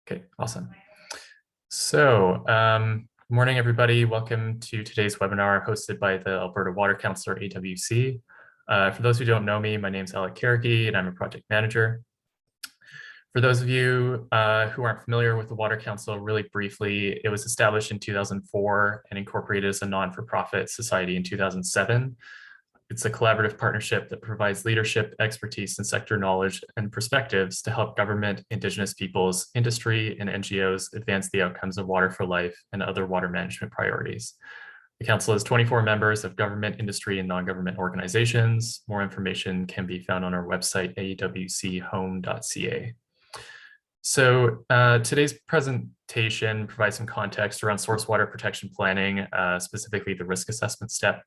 Okay, awesome. So, good morning, everybody. Welcome to today's webinar hosted by the Alberta Water Council, or AWC. For those who don't know me, my name is Alec Carrigy, and I'm a project manager. For those of you who aren't familiar with the Water Council, really briefly, it was established in 2004 and incorporated as a non-for-profit society in 2007. It's a collaborative partnership that provides leadership, expertise, and sector knowledge and perspectives to help government, Indigenous peoples, industry, and NGOs advance the outcomes of water for life and other water management priorities. The Council has 24 members of government, industry, and non-government organizations. More information can be found on our website, awchome.ca. So today's presentation provides some context around source water protection planning, specifically the risk assessment step.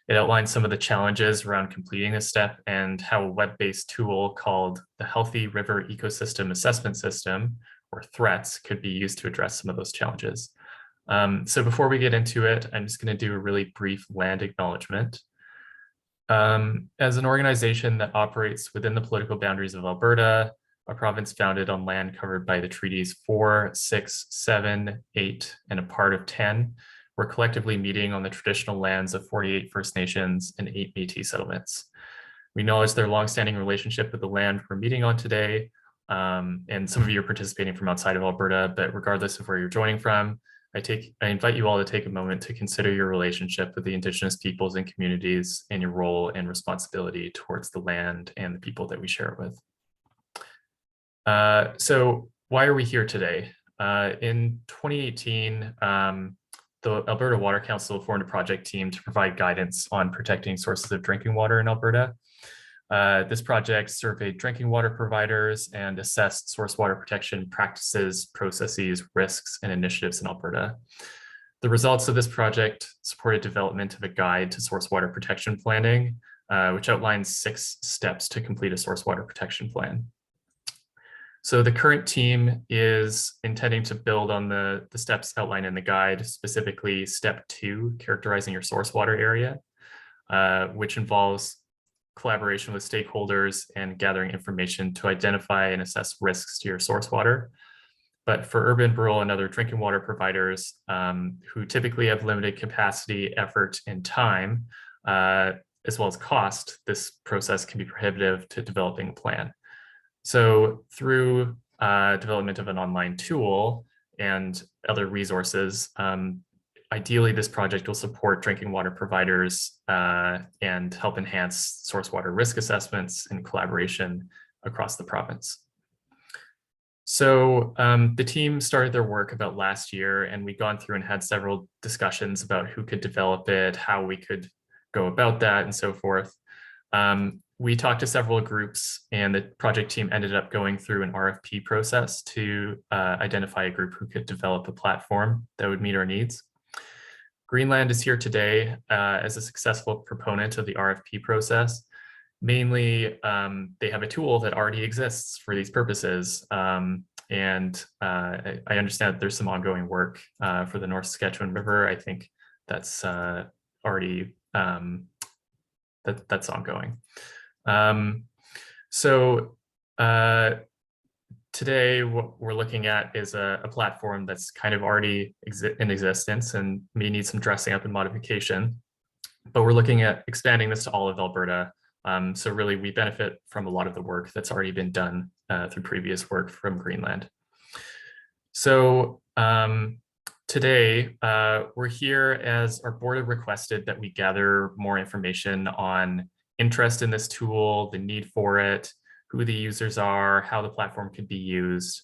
It outlines some of the challenges around completing this step and how a web-based tool called the Healthy River Ecosystem Assessment System, or THREATS, could be used to address some of those challenges. So before we get into it, I'm just going to do a really brief land acknowledgement. As an organization that operates within the political boundaries of Alberta, a province founded on land covered by the treaties 4, 6, 7, 8, and a part of 10, we're collectively meeting on the traditional lands of 48 First Nations and 8 Métis settlements. We acknowledge their longstanding relationship with the land we're meeting on today, and some of you are participating from outside of Alberta, but regardless of where you're joining from, I invite you all to take a moment to consider your relationship with the Indigenous peoples and communities and your role and responsibility towards the land and the people that we share it with. So why are we here today? In 2018, the Alberta Water Council formed a project team to provide guidance on protecting sources of drinking water in Alberta. This project surveyed drinking water providers and assessed source water protection practices, processes, risks, and initiatives in Alberta. The results of this project supported development of a guide to source water protection planning, which outlines 6 steps to complete a source water protection plan. So the current team is intending to build on the steps outlined in the guide, specifically step 2, characterizing your source water area, which involves collaboration with stakeholders and gathering information to identify and assess risks to your source water. But for urban, rural, and other drinking water providers who typically have limited capacity, effort, and time, as well as cost, this process can be prohibitive to developing a plan. So through development of an online tool and other resources, ideally this project will support drinking water providers and help enhance source water risk assessments and collaboration across the province. So the team started their work about last year, and we've gone through and had several discussions about who could develop it, how we could go about that, and so forth. We talked to several groups, and the project team ended up going through an RFP process to identify a group who could develop a platform that would meet our needs. Greenland is here today as a successful proponent of the RFP process. Mainly, they have a tool that already exists for these purposes. And I understand that there's some ongoing work for the North Saskatchewan River. I think that's already, that's ongoing. So today what we're looking at is a platform that's kind of already in existence and may need some dressing up and modification, but we're looking at expanding this to all of Alberta. So really we benefit from a lot of the work that's already been done through previous work from Greenland. So today we're here as our board had requested that we gather more information on interest in this tool, the need for it, who the users are, how the platform could be used.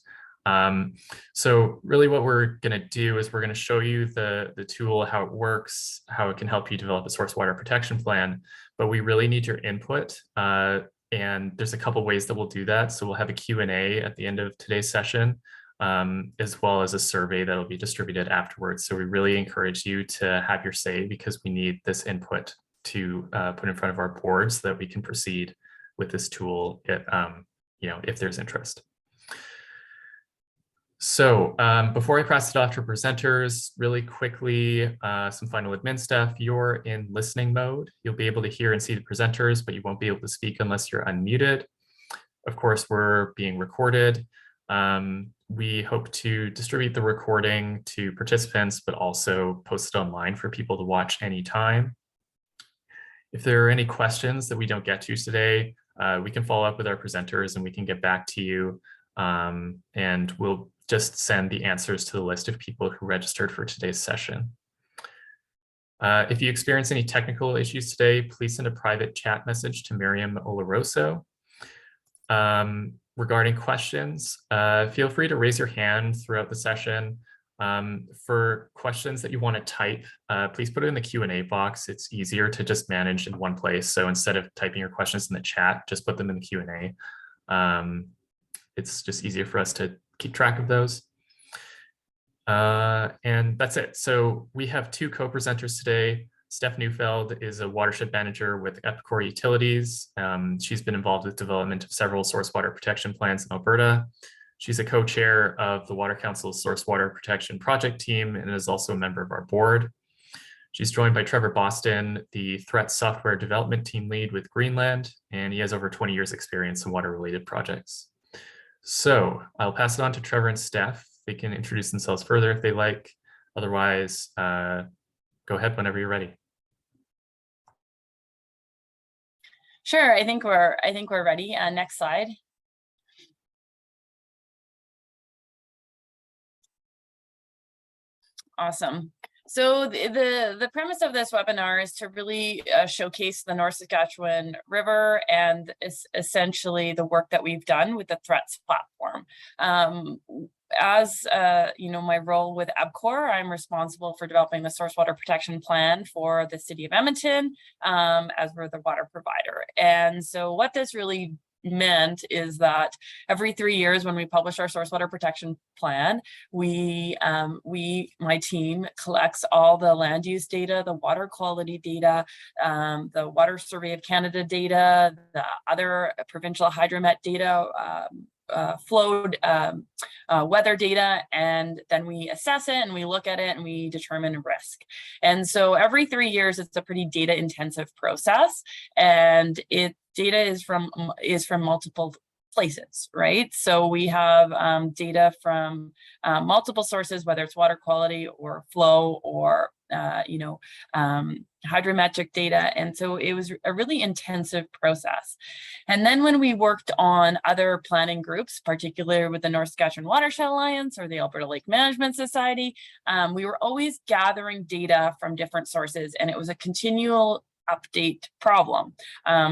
So really what we're going to do is we're going to show you the tool, how it works, how it can help you develop a source water protection plan, but we really need your input. And there's a couple ways that we'll do that. So we'll have a Q&A at the end of today's session, as well as a survey that'll be distributed afterwards. So we really encourage you to have your say because we need this input to put in front of our board so that we can proceed with this tool if there's interest. So before I pass it off to presenters, really quickly, some final admin stuff. You're in listening mode. You'll be able to hear and see the presenters, but you won't be able to speak unless you're unmuted. Of course, we're being recorded. We hope to distribute the recording to participants, but also post it online for people to watch anytime. If there are any questions that we don't get to today, we can follow up with our presenters and we can get back to you. And we'll just send the answers to the list of people who registered for today's session. If you experience any technical issues today, please send a private chat message to Miriam Oloroso. Regarding questions, feel free to raise your hand throughout the session. For questions that you want to type, please put it in the Q&A box. It's easier to just manage in one place. So instead of typing your questions in the chat, just put them in the Q&A. It's just easier for us to keep track of those. And that's it. So we have two co-presenters today. Steph Neufeld is a watershed manager with Epicor Utilities. She's been involved with development of several source water protection plans in Alberta. She's a co-chair of the Water Council's Source Water Protection Project team and is also a member of our board. She's joined by Trevor Boston, the Threat Software Development Team Lead with Greenland, and he has over 20 years experience in water-related projects. So I'll pass it on to Trevor and Steph. They can introduce themselves further if they like. Otherwise, go ahead whenever you're ready. Sure, I think we're ready. Next slide. Awesome. So the premise of this webinar is to really showcase the North Saskatchewan River and essentially the work that we've done with the Threats platform. As you know, my role with Epicor, I'm responsible for developing the source water protection plan for the city of Edmonton, as we're the water provider. And so what this really meant is that every 3 years when we publish our source water protection plan, my team collects all the land use data, the water quality data, the Water Survey of Canada data, the other provincial hydromet data, flowed weather data, and then we assess it and we look at it and we determine risk. And so every 3 years, it's a pretty data intensive process, and data is from multiple places, right? So we have data from multiple sources, whether it's water quality or flow or hydrometric data. And so it was a really intensive process. And then when we worked on other planning groups, particularly with the North Saskatchewan Watershed Alliance or the Alberta Lake Management Society, we were always gathering data from different sources, and it was a continual update problem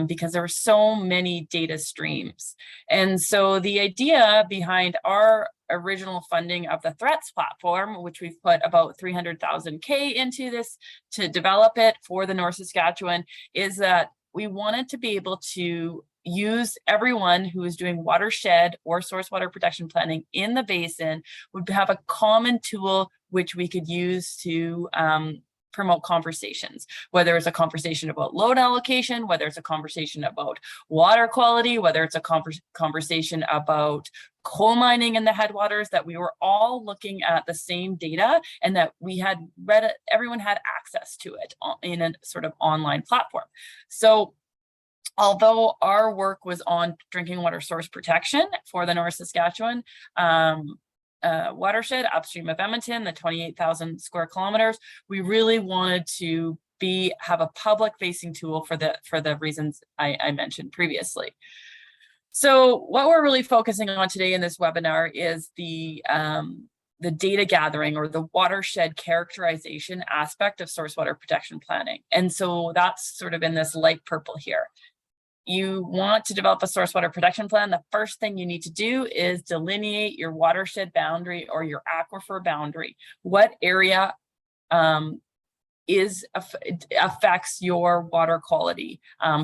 because there were so many data streams. And so the idea behind our original funding of the Threats platform, which we've put about 300,000 into this to develop it for the North Saskatchewan, is that we wanted to be able to use everyone who is doing watershed or source water protection planning in the basin would have a common tool which we could use to promote conversations, whether it's a conversation about load allocation, whether it's a conversation about water quality, whether it's a conversation about coal mining in the headwaters, that we were all looking at the same data and that we had read it, everyone had access to it in a sort of online platform. So although our work was on drinking water source protection for the North Saskatchewan watershed upstream of Edmonton, the 28,000 square kilometers, we really wanted to have a public facing tool for the reasons I mentioned previously. So what we're really focusing on today in this webinar is the data gathering or the watershed characterization aspect of source water protection planning. And so that's sort of in this light purple here. You want to develop a source water protection plan, the first thing you need to do is delineate your watershed boundary or your aquifer boundary. What area affects your water quality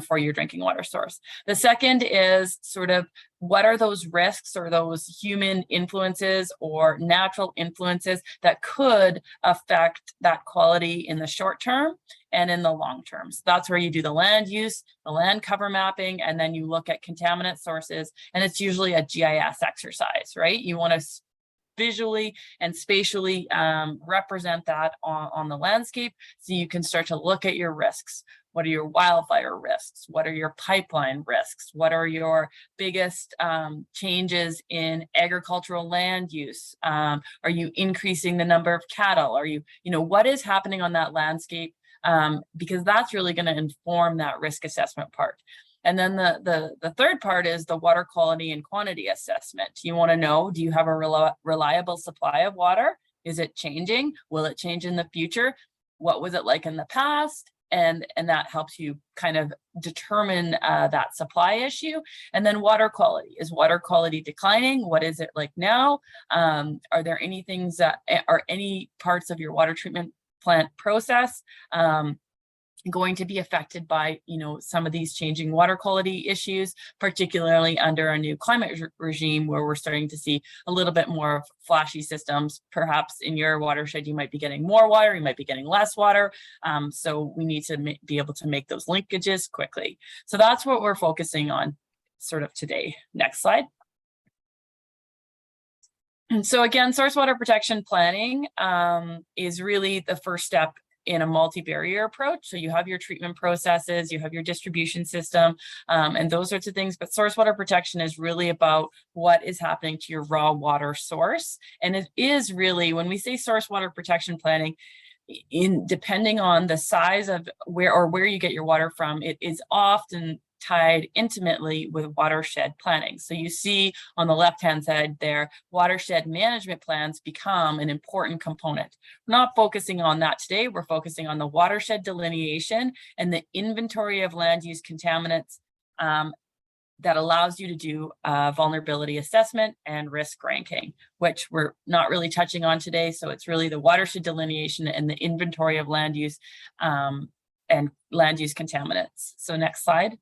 for your drinking water source. The second is sort of what are those risks or those human influences or natural influences that could affect that quality in the short term and in the long term. So that's where you do the land use, the land cover mapping, and then you look at contaminant sources, and it's usually a GIS exercise, right? You want to visually and spatially represent that on the landscape, so you can start to look at your risks. What are your wildfire risks? What are your pipeline risks? What are your biggest changes in agricultural land use? Are you increasing the number of cattle? Are you, what is happening on that landscape? Because that's really going to inform that risk assessment part. And then the third part is the water quality and quantity assessment. You want to know, do you have a reliable supply of water? Is it changing? Will it change in the future? What was it like in the past? And that helps you kind of determine that supply issue. And then water quality. Is water quality declining? What is it like now? Are there any things that are any parts of your water treatment plant process going to be affected by, some of these changing water quality issues, particularly under a new climate regime where we're starting to see a little bit more of flashy systems. Perhaps in your watershed, you might be getting more water, you might be getting less water. So we need to be able to make those linkages quickly. So that's what we're focusing on sort of today. Next slide. And so again, source water protection planning is really the first step in a multi-barrier approach. So you have your treatment processes, you have your distribution system, and those sorts of things. But source water protection is really about what is happening to your raw water source. And it is really, when we say source water protection planning, depending on the size of where you get your water from, it is often tied intimately with watershed planning. So you see on the left-hand side there, watershed management plans become an important component. We're not focusing on that today. We're focusing on the watershed delineation and the inventory of land use contaminants that allows you to do vulnerability assessment and risk ranking, which we're not really touching on today. So it's really the watershed delineation and the inventory of land use and land use contaminants. So next slide.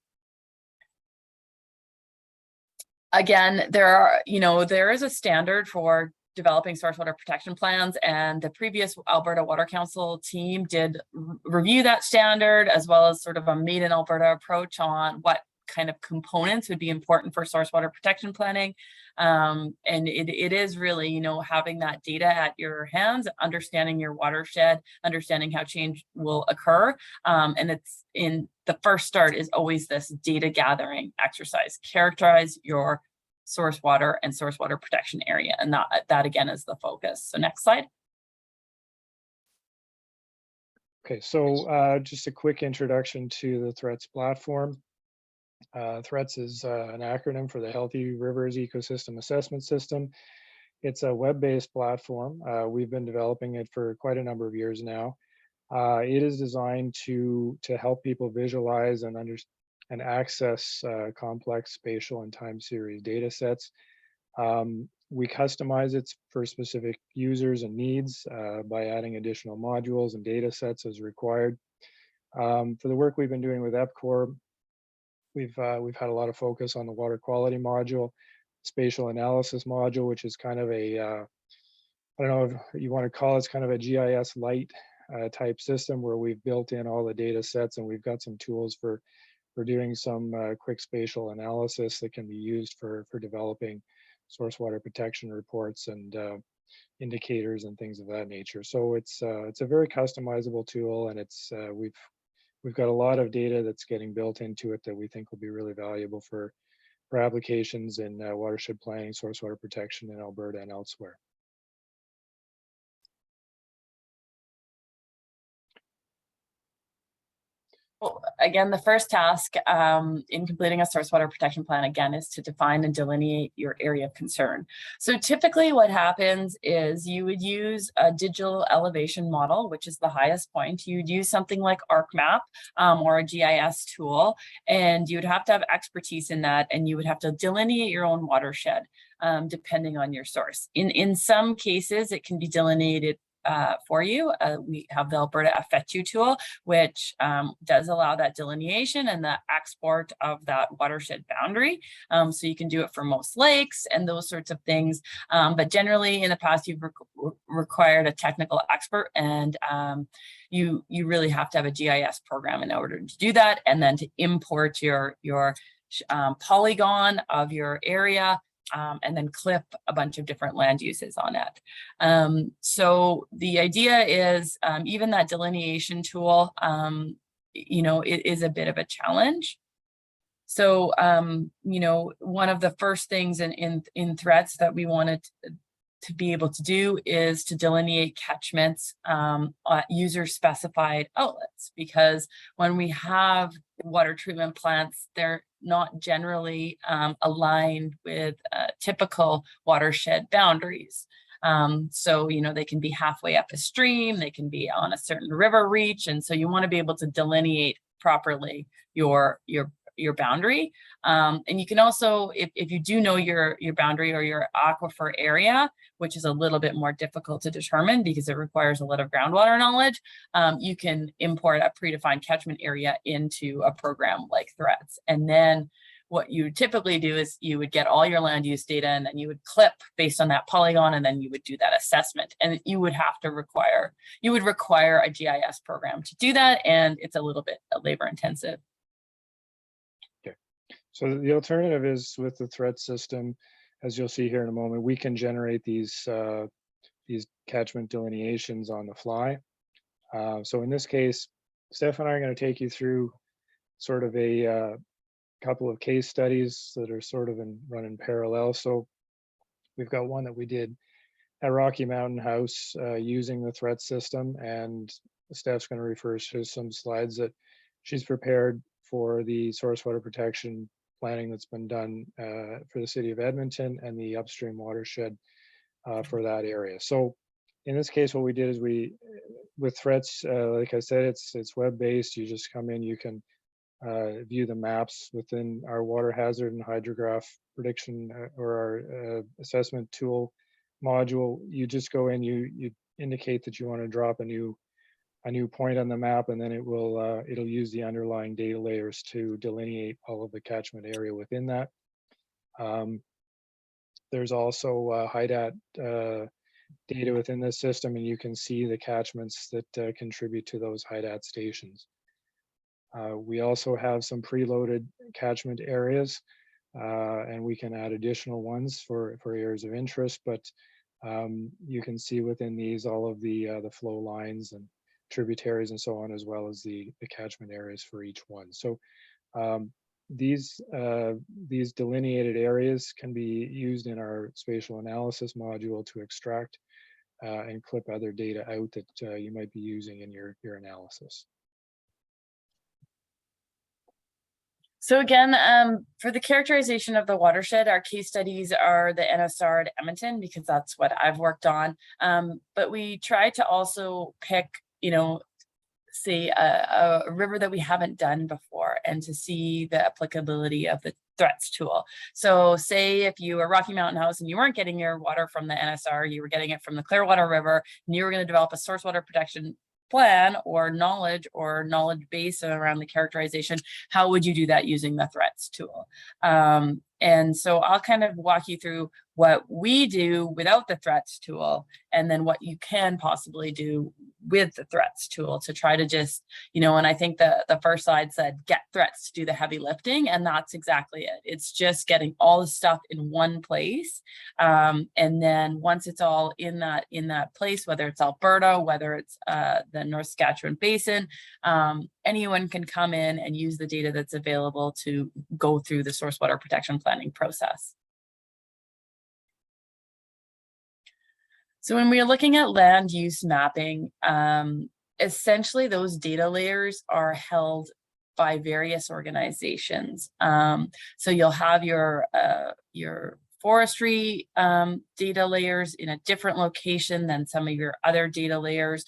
Again, there is a standard for developing source water protection plans, and the previous Alberta Water Council team did review that standard, as well as sort of a made in Alberta approach on what kind of components would be important for source water protection planning. And it is really, having that data at your hands, understanding your watershed, understanding how change will occur. And it's in the first start is always this data gathering exercise. Characterize your source water and source water protection area. And that again is the focus. So next slide. Okay, so just a quick introduction to the THREATS platform. THREATS is an acronym for the Healthy Rivers Ecosystem Assessment System. It's a web-based platform. We've been developing it for quite a number of years now. It is designed to help people visualize and access complex spatial and time series data sets. We customize it for specific users and needs by adding additional modules and data sets as required. For the work we've been doing with EPCOR, we've had a lot of focus on the water quality module, spatial analysis module, which is kind of a, I don't know if you want to call it, kind of a GIS light type system where we've built in all the data sets, and we've got some tools for doing some quick spatial analysis that can be used for developing source water protection reports and indicators and things of that nature. So it's a very customizable tool, and it's we've got a lot of data that's getting built into it that we think will be really valuable for applications in watershed planning, source water protection in Alberta and elsewhere. Well, again, the first task in completing a source water protection plan, again, is to define and delineate your area of concern. So typically what happens is you would use a digital elevation model, which is the highest point. You'd use something like ArcMap or a GIS tool, and you would have to have expertise in that, and you would have to delineate your own watershed depending on your source. In some cases, it can be delineated for you. We have the Alberta FETU tool, which does allow that delineation and the export of that watershed boundary. So you can do it for most lakes and those sorts of things. But generally in the past, you've required a technical expert, and you really have to have a GIS program in order to do that, and then to import your polygon of your area and then clip a bunch of different land uses on it. So the idea is even that delineation tool, you know, it is a bit of a challenge. So, you know, one of the first things in threats that we wanted to be able to do is to delineate catchments, user-specified outlets, because when we have water treatment plants, they're not generally aligned with typical watershed boundaries. So, you know, they can be halfway up a stream, they can be on a certain river reach, and so you want to be able to delineate properly your boundary. And you can also, if you do know your boundary or your aquifer area, which is a little bit more difficult to determine because it requires a lot of groundwater knowledge, you can import a predefined catchment area into a program like Threats. And then what you typically do is you would get all your land use data, and then you would clip based on that polygon, and then you would do that assessment. And you would require a GIS program to do that, and it's a little bit labor intensive. So the alternative is with the threat system, as you'll see here in a moment, we can generate these catchment delineations on the fly. So in this case, Steph and I are going to take you through sort of a couple of case studies that are sort of run in parallel. So we've got one that we did at Rocky Mountain House using the threat system, and Steph's going to refer to some slides that she's prepared for the source water protection planning that's been done for the city of Edmonton and the upstream watershed for that area. So in this case, what we did is with threats, like I said, it's web-based. You just come in, you can view the maps within our water hazard and hydrograph prediction or our assessment tool module. You just go in, you indicate that you want to drop a new point on the map, and then it'll use the underlying data layers to delineate all of the catchment area within that. There's also HIDAT data within this system, and you can see the catchments that contribute to those HIDAT stations. We also have some preloaded catchment areas, and we can add additional ones for areas of interest, but you can see within these all of the flow lines and tributaries and so on, as well as the catchment areas for each one. So these delineated areas can be used in our spatial analysis module to extract and clip other data out that you might be using in your analysis. So again, for the characterization of the watershed, our case studies are the NSR at Edmonton, because that's what I've worked on. But we try to also pick, you know, say a river that we haven't done before, and to see the applicability of the threats tool. So say if you were Rocky Mountain House and you weren't getting your water from the NSR, you were getting it from the Clearwater River, and you were going to develop a source water protection plan or knowledge base around the characterization, how would you do that using the threats tool? And so I'll kind of walk you through what we do without the threats tool, and then what you can possibly do with the threats tool to try to just, you know, and I think the first slide said, get threats to do the heavy lifting, and that's exactly it. It's just getting all the stuff in one place. And then once it's all in that place, whether it's Alberta, whether it's the North Saskatchewan Basin, anyone can come in and use the data that's available to go through the source water protection planning process. So when we're looking at land use mapping, essentially those data layers are held by various organizations. So you'll have your forestry data layers in a different location than some of your other data layers.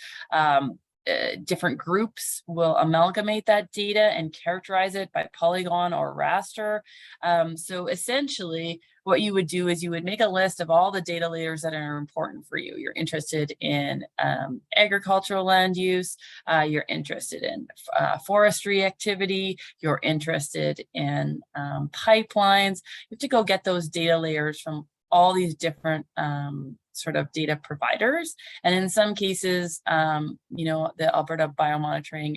Different groups will amalgamate that data and characterize it by polygon or raster. So essentially, what you would do is you would make a list of all the data layers that are important for you. You're interested in agricultural land use, you're interested in forestry activity, you're interested in pipelines. You have to go get those data layers from all these different sort of data providers. And in some cases, you know, the Alberta Biomonitoring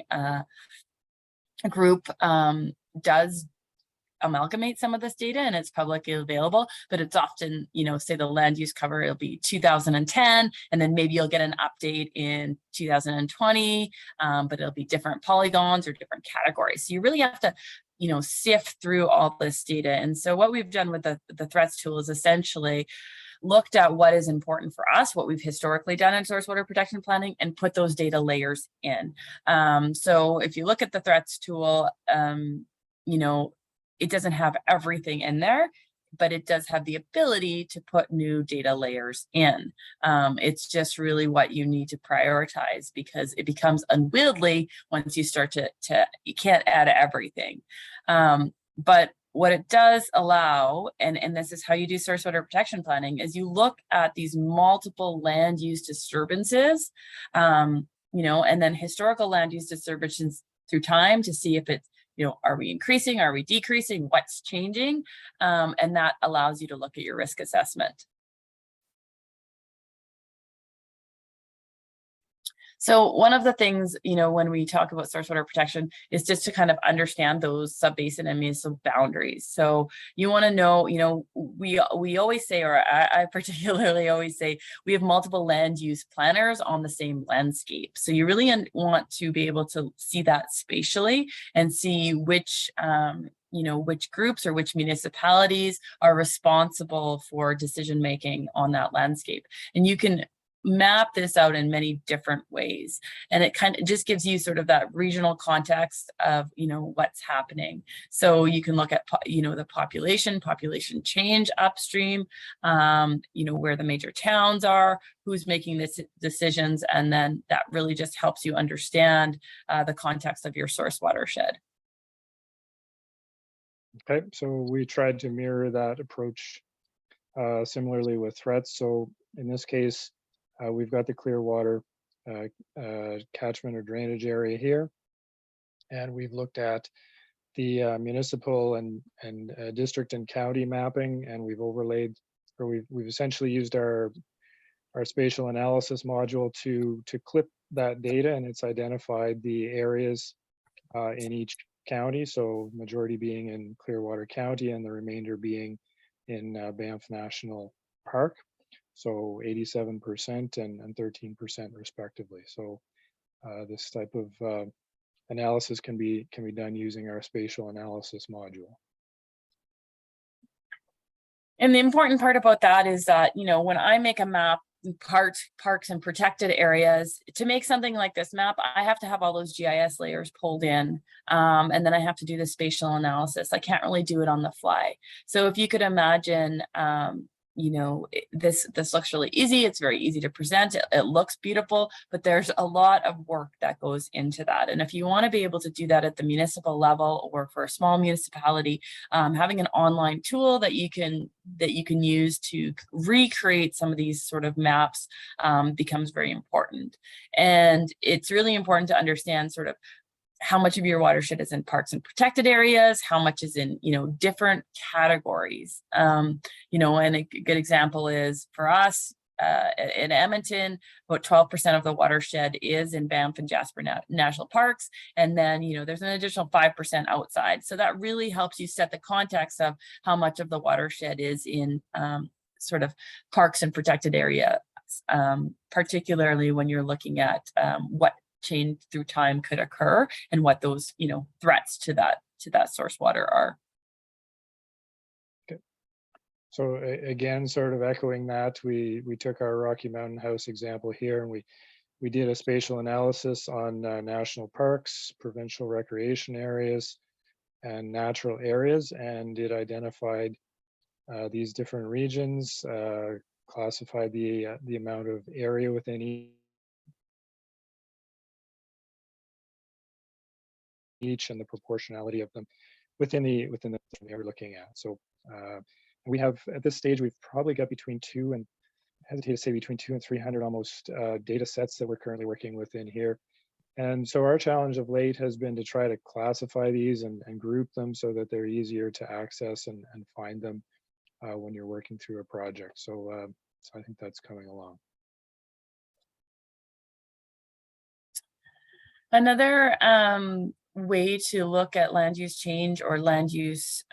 group does amalgamate some of this data and it's publicly available, but it's often, say the land use cover, it'll be 2010, and then maybe you'll get an update in 2020, but it'll be different polygons or different categories. So you really have to sift through all this data. And so what we've done with the threats tool is essentially looked at what is important for us, what we've historically done in source water protection planning, and put those data layers in. So if you look at the threats tool, it doesn't have everything in there, but it does have the ability to put new data layers in. It's just really what you need to prioritize, because it becomes unwieldy once you start to you can't add everything. But what it does allow, and this is how you do source water protection planning, is you look at these multiple land use disturbances, and then historical land use disturbances through time to see if it's, are we increasing? Are we decreasing? What's changing? And that allows you to look at your risk assessment. So one of the things, when we talk about source water protection is just to kind of understand those sub-basin and municipal boundaries. So you want to know, we always say, or I particularly always say, we have multiple land use planners on the same landscape. So you really want to be able to see that spatially and see which which groups or which municipalities are responsible for decision making on that landscape. And you can map this out in many different ways, and it kind of just gives you sort of that regional context of what's happening. So you can look at the population change upstream, where the major towns are, who's making this decisions, and then that really just helps you understand the context of your source watershed. Okay, so we tried to mirror that approach similarly with threats. So in this case, we've got the Clearwater catchment or drainage area here, and we've looked at the municipal and district and county mapping, and we've overlaid, or we've essentially used our spatial analysis module to clip that data, and it's identified the areas in each county. So majority being in Clearwater County, and the remainder being in Banff National Park. So 87% and 13% respectively. So this type of analysis can be done using our spatial analysis module. And the important part about that is that, when I make a map, parks and protected areas, to make something like this map, I have to have all those GIS layers pulled in, and then I have to do the spatial analysis. I can't really do it on the fly. So if you could imagine, this looks really easy. It's very easy to present. It looks beautiful, but there's a lot of work that goes into that. And if you want to be able to do that at the municipal level or for a small municipality, having an online tool that you can use to recreate some of these sort of maps becomes very important. And it's really important to understand sort of how much of your watershed is in parks and protected areas, how much is in, different categories. And a good example is for us in Edmonton, about 12% of the watershed is in Banff and Jasper National Parks. And then, there's an additional 5% outside. So that really helps you set the context of how much of the watershed is in sort of parks and protected areas, particularly when you're looking at what change through time could occur and what those threats to that source water are. Okay. So again, sort of echoing that, we took our Rocky Mountain House example here, and we did a spatial analysis on national parks, provincial recreation areas, and natural areas, and it identified these different regions, classified the amount of area within each and the proportionality of them within the thing we're looking at. So we have, at this stage, we've probably got between 2 and, I hesitate to say, between 200 and 300 almost data sets that we're currently working with in here. And so our challenge of late has been to try to classify these and group them so that they're easier to access and find them when you're working through a project. So, so I think that's coming along. Another way to look at land use change or land use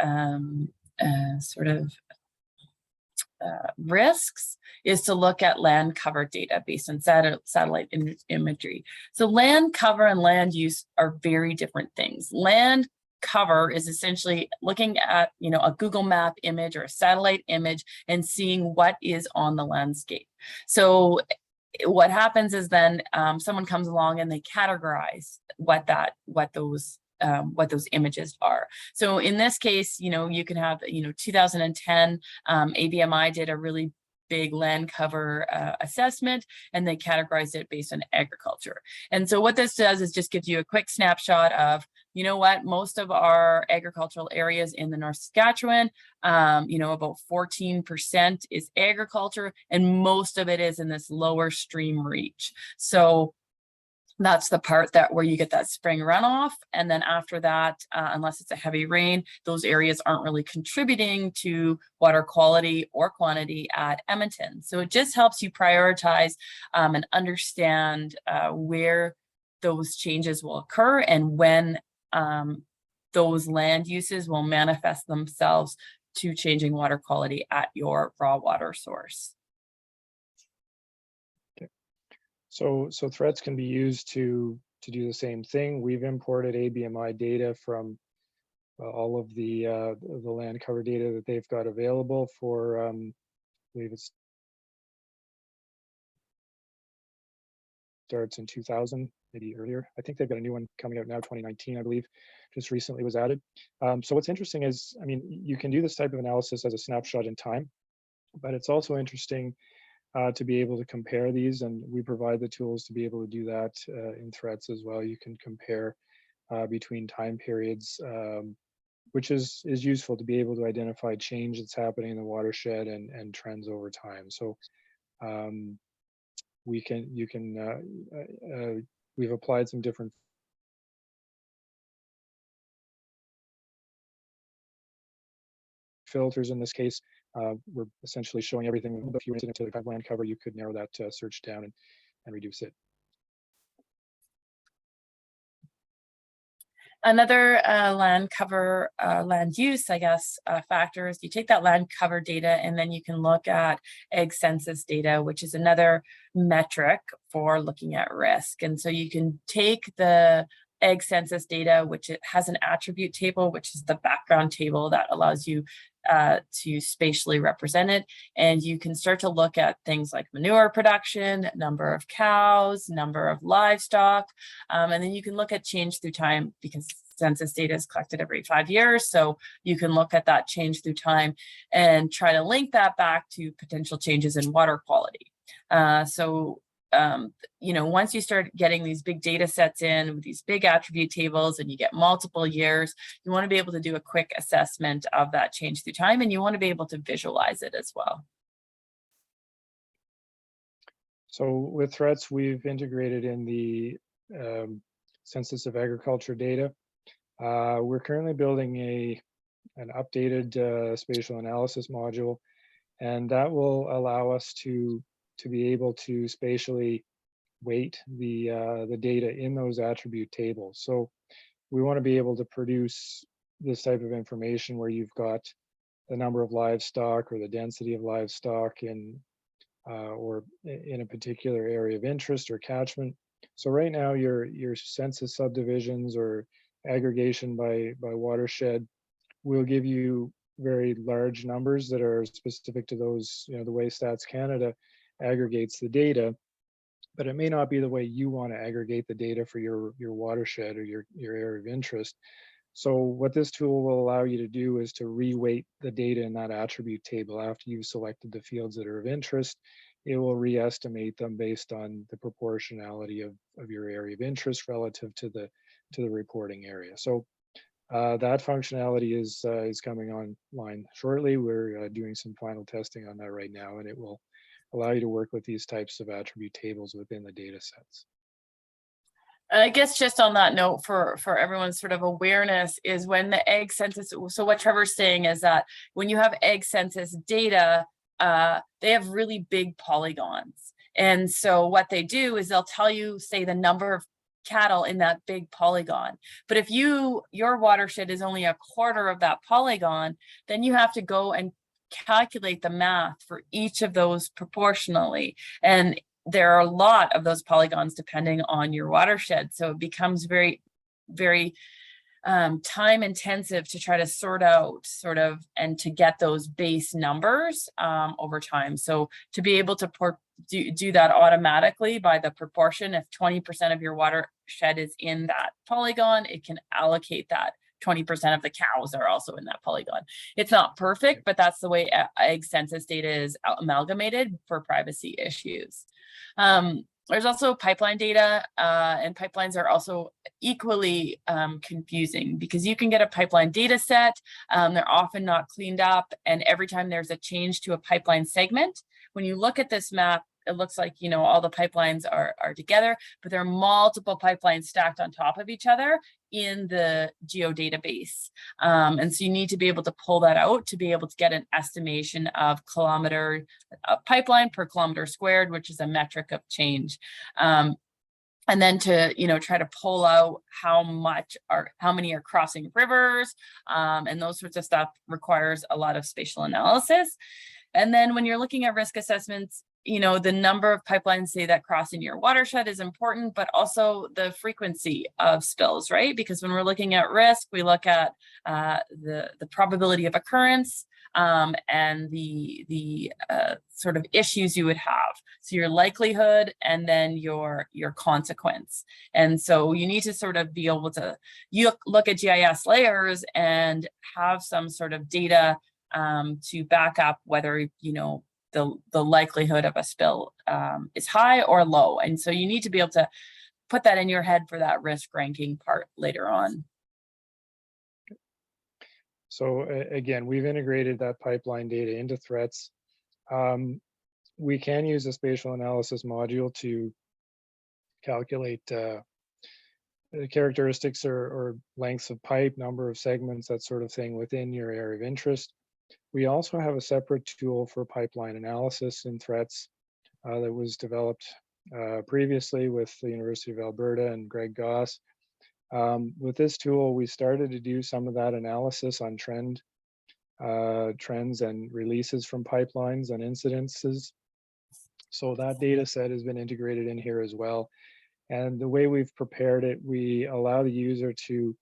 risks is to look at land cover data based on satellite imagery. So land cover and land use are very different things. Land cover is essentially looking at, a Google map image or a satellite image and seeing what is on the landscape. So what happens is then someone comes along and they categorize what those images are. So in this case, you can have, 2010, ABMI did a really big land cover assessment, and they categorized it based on agriculture. And so what this does is just gives you a quick snapshot of, most of our agricultural areas in the North Saskatchewan, about 14% is agriculture, and most of it is in this lower stream reach. So that's the part where you get that spring runoff. And then after that, unless it's a heavy rain, those areas aren't really contributing to water quality or quantity at Edmonton. So it just helps you prioritize and understand where those changes will occur and when those land uses will manifest themselves to changing water quality at your raw water source. So threats can be used to do the same thing. We've imported ABMI data from all of the land cover data that they've got available for, I believe it starts in 2000, maybe earlier. I think they've got a new one coming out now, 2019, I believe, just recently was added. So what's interesting is, you can do this type of analysis as a snapshot in time, but it's also interesting to be able to compare these, and we provide the tools to be able to do that in threats as well. You can compare between time periods, which is useful to be able to identify change that's happening in the watershed and trends over time. So we've applied some different filters in this case. We're essentially showing everything. If you were into the land cover, you could narrow that search down and reduce it. Another land cover, land use, I guess, factor is you take that land cover data and then you can look at egg census data, which is another metric for looking at risk. And so you can take the egg census data, which it has an attribute table, which is the background table that allows you to spatially represent it. And you can start to look at things like manure production, number of cows, number of livestock, and then you can look at change through time because census data is collected every 5 years. So you can look at that change through time and try to link that back to potential changes in water quality. Once you start getting these big data sets in with these big attribute tables and you get multiple years, you want to be able to do a quick assessment of that change through time, and you want to be able to visualize it as well. So with threats, we've integrated in the Census of Agriculture data. We're currently building an updated spatial analysis module, and that will allow us to be able to spatially weight the data in those attribute tables. So we want to be able to produce this type of information where you've got the number of livestock or the density of livestock or in a particular area of interest or catchment. So right now your census subdivisions or aggregation by watershed will give you very large numbers that are specific to those, the way Stats Canada aggregates the data, but it may not be the way you want to aggregate the data for your watershed or your area of interest. So what this tool will allow you to do is to reweight the data in that attribute table after you've selected the fields that are of interest. It will re-estimate them based on the proportionality of your area of interest relative to the reporting area. So that functionality is coming online shortly. We're doing some final testing on that right now, and it will allow you to work with these types of attribute tables within the data sets. I guess just on that note, for everyone's sort of awareness, is when the egg census, so what Trevor's saying is that when you have egg census data, they have really big polygons. And so what they do is they'll tell you, say, the number of cattle in that big polygon. But if your watershed is only a quarter of that polygon, then you have to go and calculate the math for each of those proportionally. And there are a lot of those polygons depending on your watershed. So it becomes very, very time intensive to try to sort out and to get those base numbers over time. So to be able to do that automatically by the proportion, if 20% of your watershed is in that polygon, it can allocate that 20% of the cows are also in that polygon. It's not perfect, but that's the way Ag Census data is amalgamated for privacy issues. There's also pipeline data, and pipelines are also equally confusing because you can get a pipeline data set. They're often not cleaned up, and every time there's a change to a pipeline segment, when you look at this map, it looks like, you know, all the pipelines are together, but there are multiple pipelines stacked on top of each other in the geodatabase. And so you need to be able to pull that out to be able to get an estimation of pipeline per kilometer squared, which is a metric of change. And then to, you know, try to pull out how many are crossing rivers, and those sorts of stuff requires a lot of spatial analysis. And then when you're looking at risk assessments, you know, the number of pipelines, say, that cross in your watershed is important, but also the frequency of spills, right? Because when we're looking at risk, we look at the probability of occurrence and the sort of issues you would have. So your likelihood and then your consequence. And so you need to sort of be able to look at GIS layers and have some sort of data to back up whether, you know, the likelihood of a spill is high or low. And so you need to be able to put that in your head for that risk ranking part later on. So again, we've integrated that pipeline data into threats. We can use a spatial analysis module to calculate the characteristics or lengths of pipe, number of segments, that sort of thing within your area of interest. We also have a separate tool for pipeline analysis in threats that was developed previously with the University of Alberta and Greg Goss. With this tool, we started to do some of that analysis on trends and releases from pipelines and incidences. So that data set has been integrated in here as well. And the way we've prepared it, we allow the user to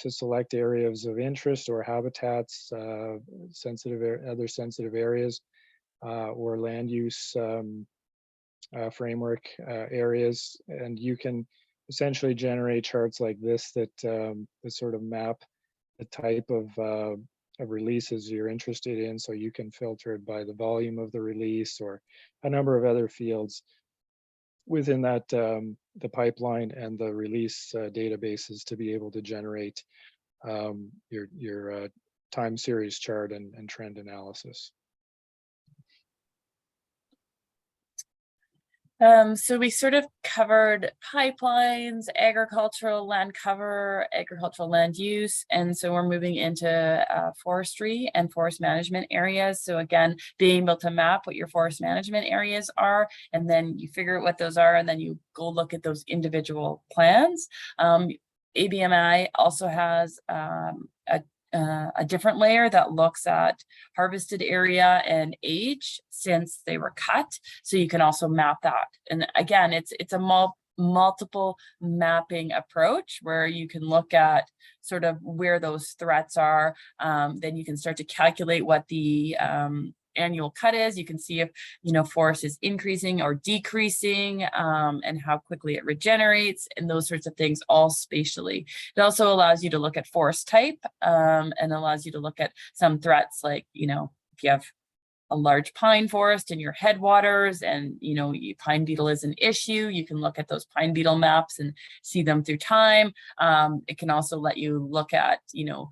select areas of interest or habitats, other sensitive areas, or land use framework areas, and you can essentially generate charts like this that sort of map the type of releases you're interested in. So you can filter it by the volume of the release or a number of other fields within that the pipeline and the release databases to be able to generate your time series chart and trend analysis. So we sort of covered pipelines, agricultural land cover, agricultural land use, and so we're moving into forestry and forest management areas. So again, being able to map what your forest management areas are, and then you figure out what those are, and then you go look at those individual plans. ABMI also has a different layer that looks at harvested area and age since they were cut. So you can also map that. And again, it's a multiple mapping approach where you can look at sort of where those threats are. Then you can start to calculate what the annual cut is. You can see if, you know, forest is increasing or decreasing, and how quickly it regenerates, and those sorts of things, all spatially. It also allows you to look at forest type, and allows you to look at some threats, like, you know, if you have a large pine forest in your headwaters and, you know, pine beetle is an issue, you can look at those pine beetle maps and see them through time. It can also let you look at, you know,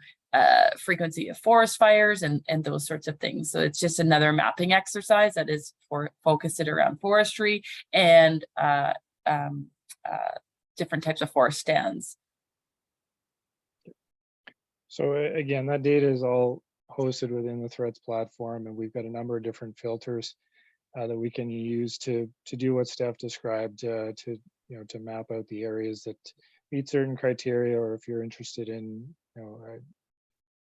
frequency of forest fires and those sorts of things. So it's just another mapping exercise that is focused around forestry and different types of forest stands. So again, that data is all hosted within the Threats platform, and we've got a number of different filters that we can use to do what Steph described, to to map out the areas that meet certain criteria, or if you're interested in,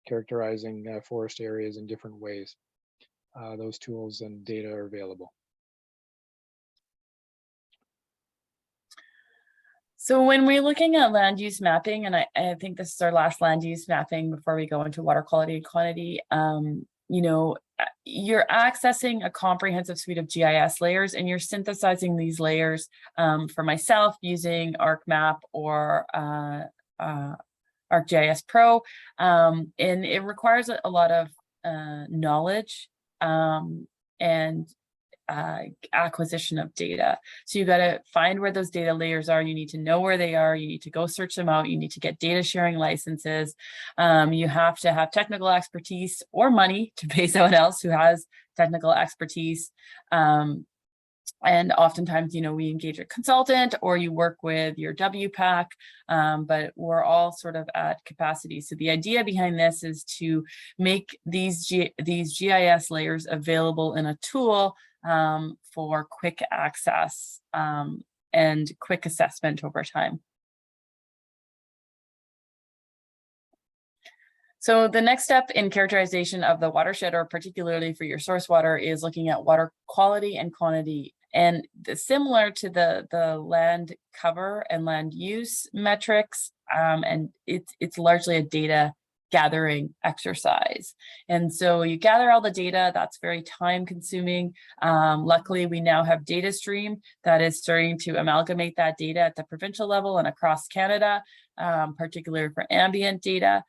characterizing forest areas in different ways. Those tools and data are available. So when we're looking at land use mapping, and I think this is our last land use mapping before we go into water quality and quantity, you're accessing a comprehensive suite of GIS layers, and you're synthesizing these layers for myself using ArcMap or ArcGIS Pro, and it requires a lot of knowledge and acquisition of data. So you got to find where those data layers are. You need to know where they are. You need to go search them out. You need to get data sharing licenses. You have to have technical expertise or money to pay someone else who has technical expertise. And oftentimes, we engage a consultant or you work with your WPAC, but we're all sort of at capacity. So the idea behind this is to make these GIS layers available in a tool for quick access and quick assessment over time. So the next step in characterization of the watershed, or particularly for your source water, is looking at water quality and quantity. And similar to the land cover and land use metrics, and it's largely a data gathering exercise. And so you gather all the data. That's very time consuming. Luckily, we now have DataStream that is starting to amalgamate that data at the provincial level and across Canada, particularly for ambient data.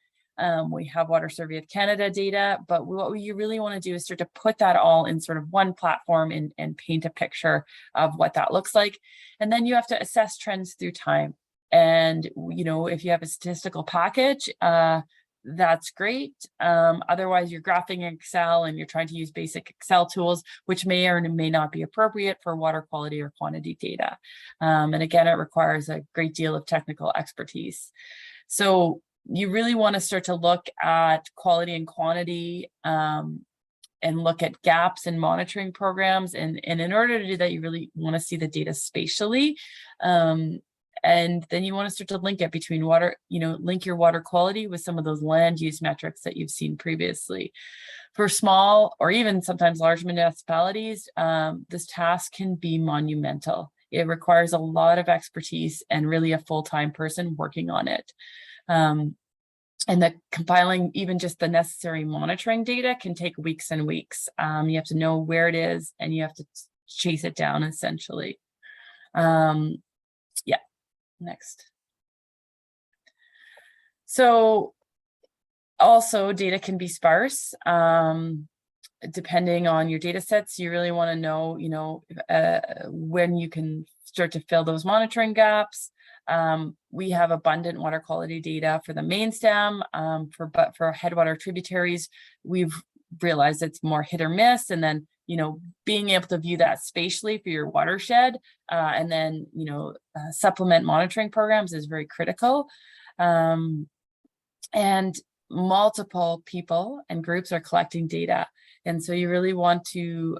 We have Water Survey of Canada data, but what you really want to do is start to put that all in sort of one platform and paint a picture of what that looks like. And then you have to assess trends through time. And, if you have a statistical package, that's great. Otherwise, you're graphing in Excel and you're trying to use basic Excel tools, which may or may not be appropriate for water quality or quantity data. And again, it requires a great deal of technical expertise. So you really want to start to look at quality and quantity and look at gaps in monitoring programs. And in order to do that, you really want to see the data spatially. And then you want to start to link it between water, link your water quality with some of those land use metrics that you've seen previously. For small or even sometimes large municipalities, this task can be monumental. It requires a lot of expertise and really a full-time person working on it. And that compiling even just the necessary monitoring data can take weeks and weeks. You have to know where it is and you have to chase it down essentially. Yeah, next. So also data can be sparse. Depending on your data sets, you really want to know, when you can start to fill those monitoring gaps. We have abundant water quality data for the main stem, but for headwater tributaries, we've realized it's more hit or miss. And then, being able to view that spatially for your watershed, and then, supplement monitoring programs is very critical. And multiple people and groups are collecting data. And so you really want to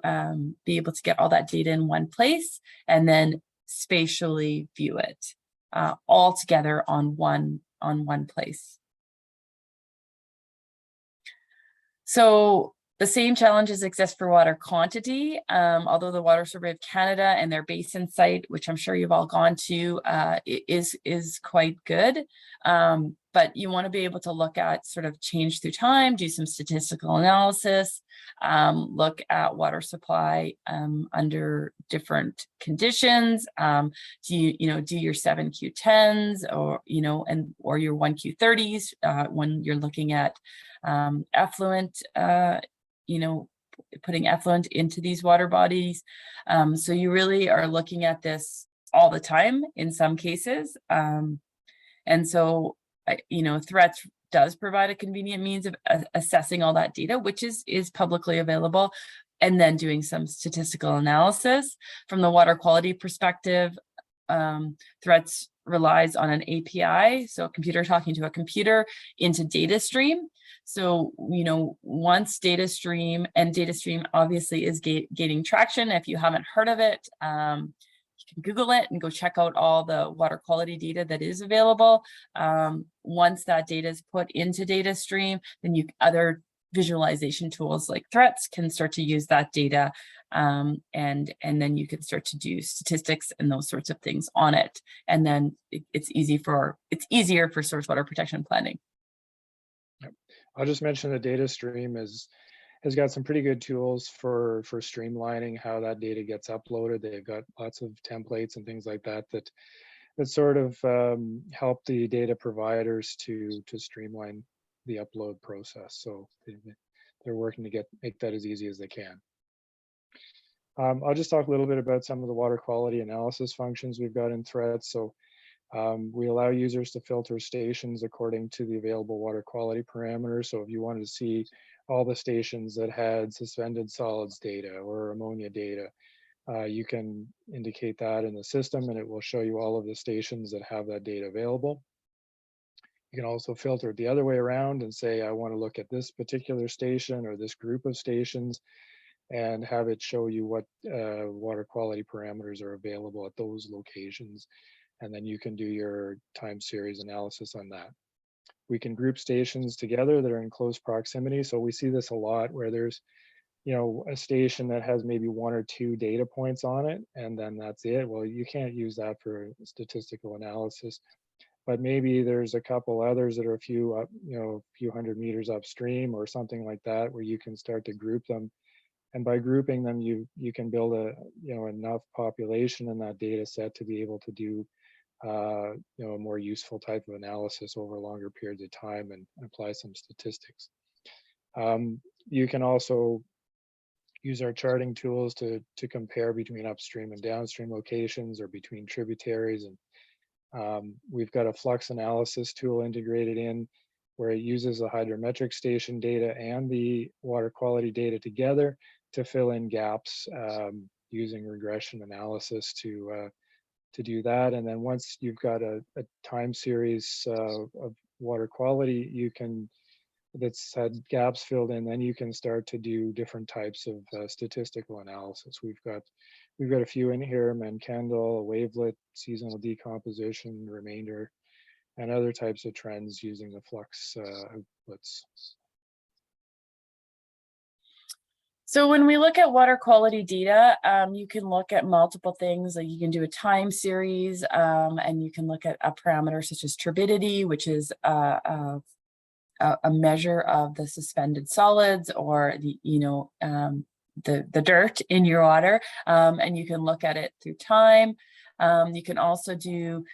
be able to get all that data in one place and then spatially view it all together on one place. So the same challenges exist for water quantity, although the Water Survey of Canada and their basin site, which I'm sure you've all gone to, is quite good. But you want to be able to look at sort of change through time, do some statistical analysis, look at water supply under different conditions. Do your 7Q10s or your 1Q30s when you're looking at effluent, putting effluent into these water bodies. So you really are looking at this all the time in some cases. And so, Threats does provide a convenient means of assessing all that data, which is publicly available, and then doing some statistical analysis. From the water quality perspective, Threats relies on an API, so a computer talking to a computer into DataStream. So, once DataStream obviously is gaining traction, if you haven't heard of it, you can Google it and go check out all the water quality data that is available. Once that data is put into data stream, then other visualization tools like threats can start to use that data, and then you can start to do statistics and those sorts of things on it. And then it's easier for source water protection planning. I'll just mention the data stream has got some pretty good tools for streamlining how that data gets uploaded. They've got lots of templates and things like that that sort of help the data providers to streamline the upload process. So they're working to make that as easy as they can. I'll just talk a little bit about some of the water quality analysis functions we've got in threats. So we allow users to filter stations according to the available water quality parameters. So if you wanted to see all the stations that had suspended solids data or ammonia data, you can indicate that in the system and it will show you all of the stations that have that data available. You can also filter it the other way around and say, I want to look at this particular station or this group of stations and have it show you what water quality parameters are available at those locations. And then you can do your time series analysis on that. We can group stations together that are in close proximity. So we see this a lot where there's, a station that has maybe 1 or 2 data points on it, and then that's it. Well, you can't use that for statistical analysis, but maybe there's a couple others that are a few hundred meters upstream or something like that, where you can start to group them. And by grouping them, you can build enough population in that data set to be able to do a more useful type of analysis over longer periods of time and apply some statistics. You can also use our charting tools to compare between upstream and downstream locations or between tributaries. And we've got a flux analysis tool integrated in where it uses the hydrometric station data and the water quality data together to fill in gaps using regression analysis to do that. And then once you've got a time series of water quality, that's had gaps filled in, then you can start to do different types of statistical analysis. We've got a few in here: Mankandel, wavelet, seasonal decomposition, remainder, and other types of trends using the flux outputs. So when we look at water quality data, you can look at multiple things. Like you can do a time series, and you can look at a parameter such as turbidity, which is a measure of the suspended solids or the dirt in your water, and you can look at it through time. You can also do,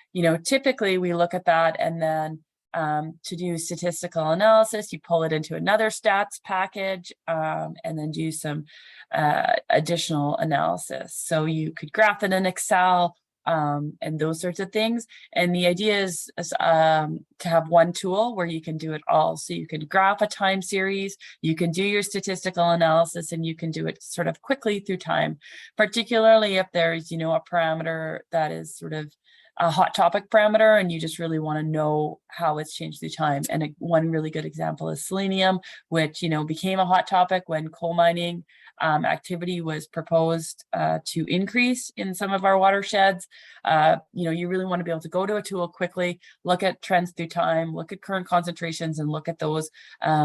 typically we look at that and then to do statistical analysis, you pull it into another stats package and then do some additional analysis. So you could graph it in Excel and those sorts of things. And the idea is to have one tool where you can do it all. So you can graph a time series, you can do your statistical analysis, and you can do it sort of quickly through time, particularly if there's, a parameter that is sort of a hot topic parameter and you just really want to know how it's changed through time. And one really good example is selenium, which became a hot topic when coal mining activity was proposed to increase in some of our watersheds. You really want to be able to go to a tool quickly, look at trends through time, look at current concentrations, and look at those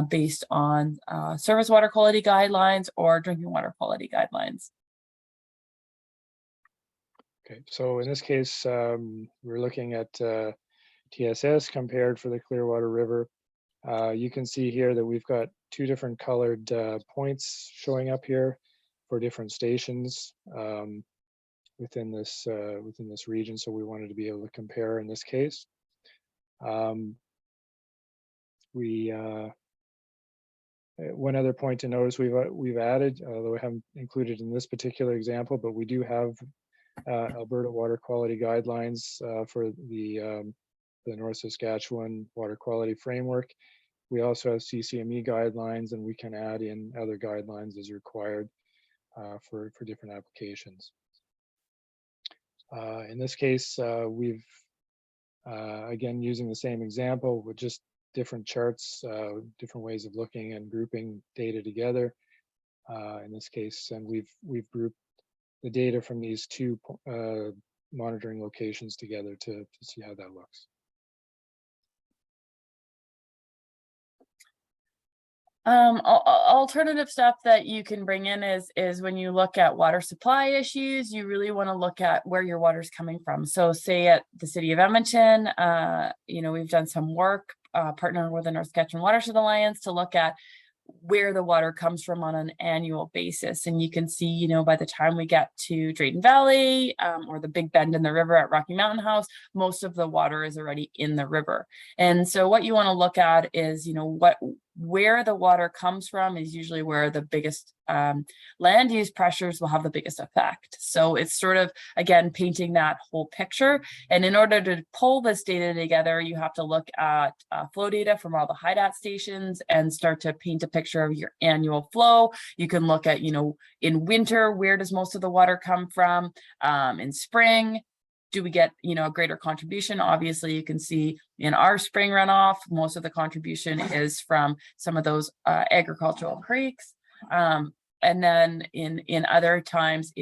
based on surface water quality guidelines or drinking water quality guidelines. Okay, so in this case, we're looking at TSS compared for the Clearwater River. You can see here that we've got 2 different colored points showing up here for different stations within this region. So we wanted to be able to compare in this case. One other point to notice we've added, although we haven't included in this particular example, but we do have Alberta water quality guidelines for the North Saskatchewan water quality framework. We also have CCME guidelines, and we can add in other guidelines as required for different applications. In this case, we've again using the same example with just different charts, different ways of looking and grouping data together. In this case, and we've grouped the data from these 2 monitoring locations together to see how that looks. Alternative stuff that you can bring in is when you look at water supply issues, you really want to look at where your water is coming from. So say at the city of Edmonton, we've done some work partnering with the North Saskatchewan Watershed Alliance to look at where the water comes from on an annual basis. And you can see, by the time we get to Drayton Valley or the big bend in the river at Rocky Mountain House, most of the water is already in the river. And so what you want to look at is, where the water comes from is usually where the biggest land use pressures will have the biggest effect. So it's sort of, again, painting that whole picture. And in order to pull this data together, you have to look at flow data from all the HIDAT stations and start to paint a picture of your annual flow. You can look at, in winter, where does most of the water come from? In spring, do we get, a greater contribution? Obviously, you can see in our spring runoff, most of the contribution is from some of those agricultural creeks. And then in other times,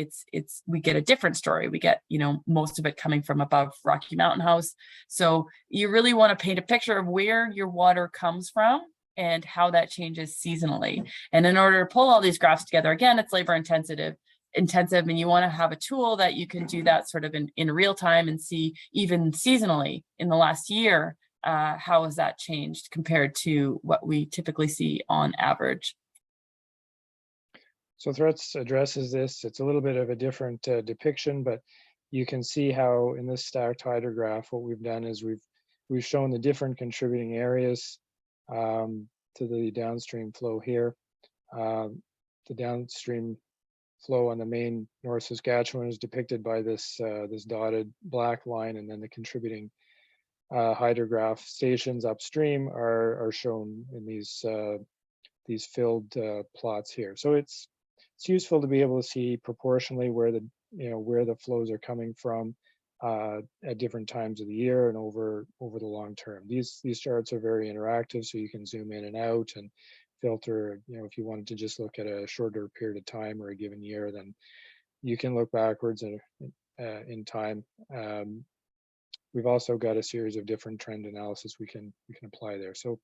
we get a different story. We get, most of it coming from above Rocky Mountain House. So you really want to paint a picture of where your water comes from and how that changes seasonally. And in order to pull all these graphs together, again, it's labor intensive, and you want to have a tool that you can do that sort of in real time and see even seasonally in the last year, how has that changed compared to what we typically see on average. So Threats addresses this. It's a little bit of a different depiction, but you can see how in this stacked hydrograph, what we've done is we've shown the different contributing areas to the downstream flow here. The downstream flow on the main North Saskatchewan is depicted by this this dotted black line, and then the contributing hydrograph stations upstream are shown in these filled plots here. So it's useful to be able to see proportionally where the flows are coming from at different times of the year and over the long term. These charts are very interactive, so you can zoom in and out and filter. If you wanted to just look at a shorter period of time or a given year, then you can look backwards in time. We've also got a series of different trend analysis we can apply there. So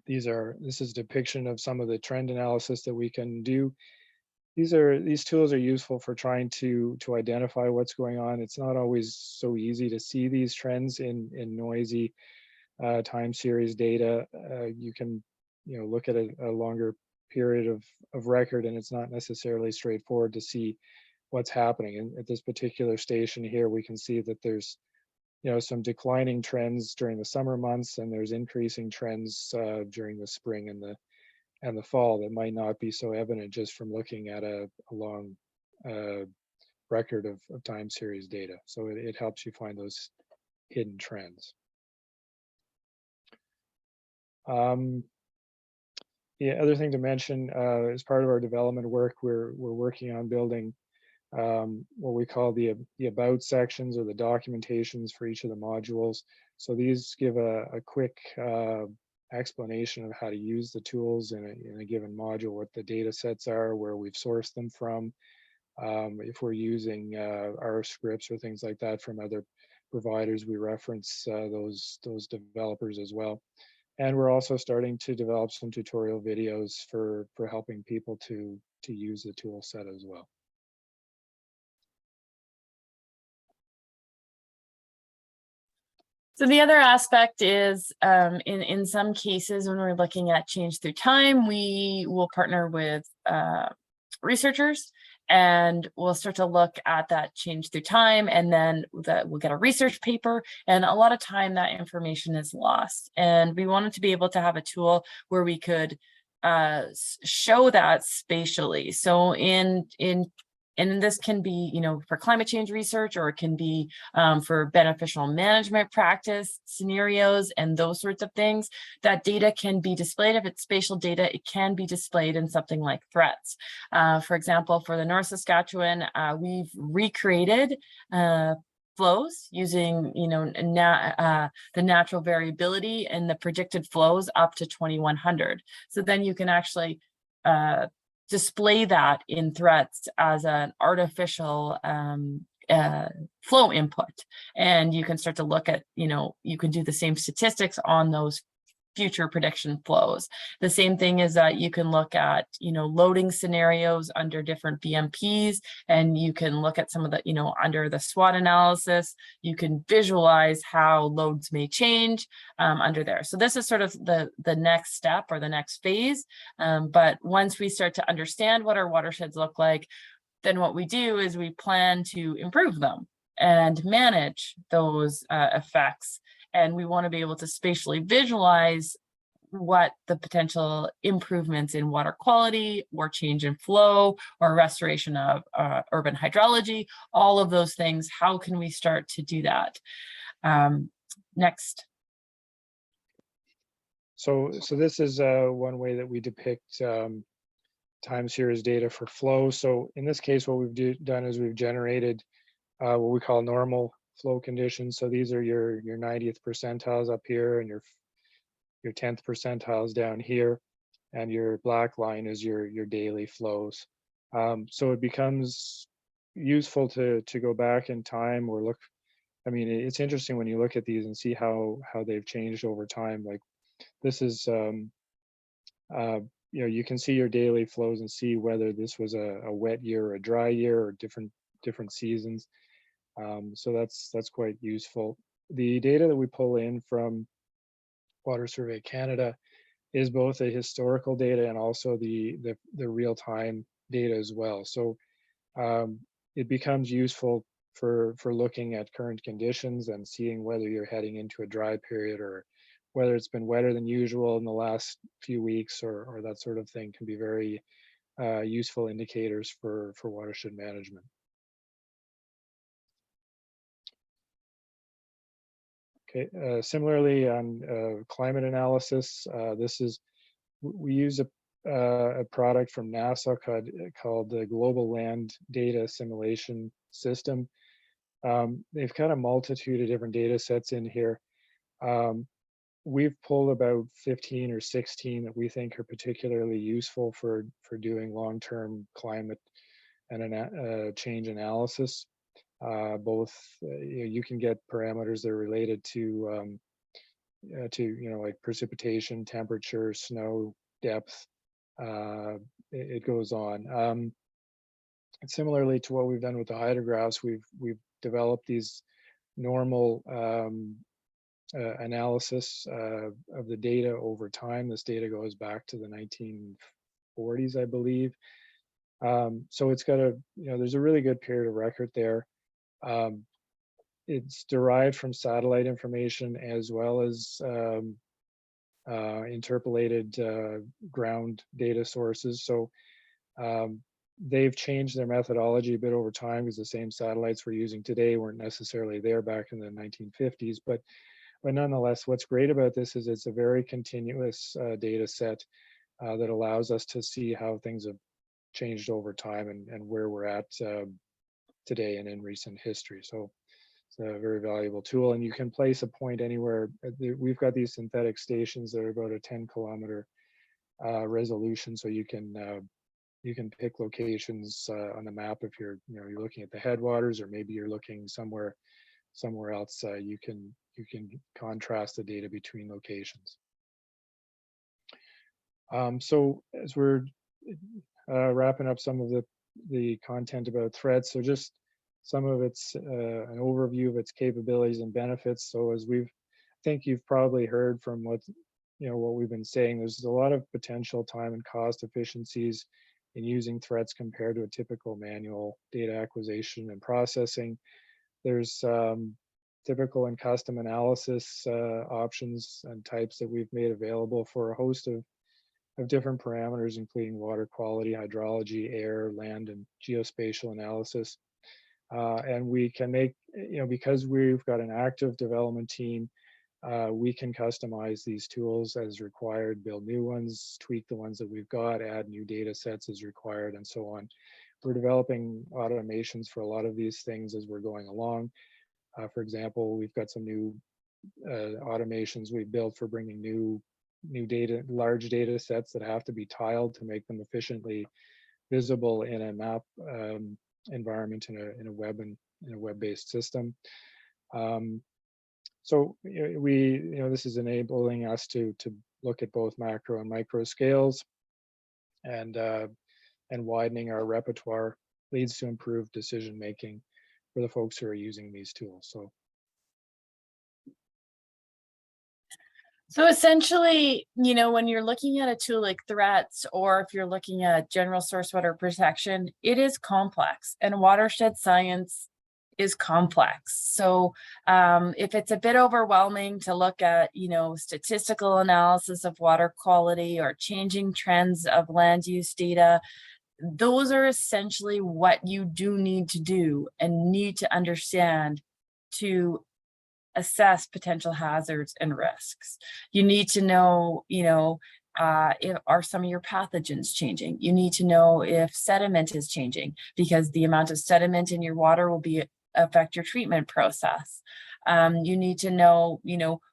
this is a depiction of some of the trend analysis that we can do. These tools are useful for trying to identify what's going on. It's not always so easy to see these trends in noisy time series data. You can look at a longer period of record, and it's not necessarily straightforward to see what's happening. And at this particular station here, we can see that there's some declining trends during the summer months, and there's increasing trends during the spring and the fall that might not be so evident just from looking at a long record of time series data. So it helps you find those hidden trends. The other thing to mention, as part of our development work, we're working on building what we call the about sections, or the documentations for each of the modules. So these give a quick explanation of how to use the tools in a given module, what the data sets are, where we've sourced them from, if we're using our scripts or things like that from other providers, we reference those developers as well. And we're also starting to develop some tutorial videos for helping people to use the tool set as well. So the other aspect is, in some cases, when we're looking at change through time, we will partner with researchers, and we'll start to look at that change through time, and then we'll get a research paper, and a lot of time that information is lost. And we wanted to be able to have a tool where we could show that spatially. So and this can be, for climate change research, or it can be for beneficial management practice scenarios and those sorts of things. That data can be displayed. If it's spatial data, it can be displayed in something like threats. For example, for the North Saskatchewan, we've recreated flows using, the natural variability and the predicted flows up to 2100. So then you can actually display that in threats as an artificial flow input. And you can start to look at, you can do the same statistics on those future prediction flows. The same thing is that you can look at, loading scenarios under different BMPs, and you can look at some of the, under the SWOT analysis, you can visualize how loads may change under there. So this is sort of the next step or the next phase. But once we start to understand what our watersheds look like, then what we do is we plan to improve them and manage those effects. And we want to be able to spatially visualize what the potential improvements in water quality or change in flow or restoration of urban hydrology, all of those things. How can we start to do that? Next. So this is one way that we depict time series data for flow. So in this case, what we've done is we've generated what we call normal flow conditions. So these are your 90th percentiles up here and your 10th percentiles down here, and your black line is your daily flows. So it becomes useful to go back in time or look. I mean, it's interesting when you look at these and see how they've changed over time. Like this is, you can see your daily flows and see whether this was a wet year or a dry year or different seasons. So that's quite useful. The data that we pull in from Water Survey Canada is both a historical data and also the real-time data as well. So it becomes useful for looking at current conditions and seeing whether you're heading into a dry period or whether it's been wetter than usual in the last few weeks or that sort of thing can be very useful indicators for watershed management. Okay, similarly on climate analysis, we use a product from NASA called the Global Land Data Assimilation System. They've got a multitude of different data sets in here. We've pulled about 15 or 16 that we think are particularly useful for doing long-term climate and change analysis. Both you can get parameters that are related to like precipitation, temperature, snow depth. It goes on. And similarly to what we've done with the hydrographs, we've developed these normal analysis of the data over time. This data goes back to the 1940s, I believe. So it's got there's a really good period of record there. It's derived from satellite information as well as interpolated ground data sources. So they've changed their methodology a bit over time because the same satellites we're using today weren't necessarily there back in the 1950s. But nonetheless, what's great about this is it's a very continuous data set that allows us to see how things have changed over time and where we're at today and in recent history. So it's a very valuable tool, and you can place a point anywhere. We've got these synthetic stations that are about a 10-kilometer resolution, so you can pick locations on the map if you're looking at the headwaters, or maybe you're looking somewhere else. You can contrast the data between locations. So as we're wrapping up some of the content about threats, so just some of its an overview of its capabilities and benefits. So as I think you've probably heard from what we've been saying, there's a lot of potential time and cost efficiencies in using threats compared to a typical manual data acquisition and processing. There's typical and custom analysis options and types that we've made available for a host of different parameters, including water quality, hydrology, air, land, and geospatial analysis. And we can make, because we've got an active development team, we can customize these tools as required, build new ones, tweak the ones that we've got, add new data sets as required, and so on. We're developing automations for a lot of these things as we're going along. For example, we've got some new automations we've built for bringing new data, large data sets that have to be tiled to make them efficiently visible in a map environment in a web-based system. So this is enabling us to look at both macro and micro scales, and widening our repertoire leads to improved decision making for the folks who are using these tools. So essentially, when you're looking at a tool like threats, or if you're looking at general source water protection, it is complex, and watershed science is complex. So if it's a bit overwhelming to look at, statistical analysis of water quality or changing trends of land use data, those are essentially what you do need to do and need to understand to assess potential hazards and risks. You need to know, if are some of your pathogens changing. You need to know if sediment is changing, because the amount of sediment in your water will affect your treatment process. You need to know,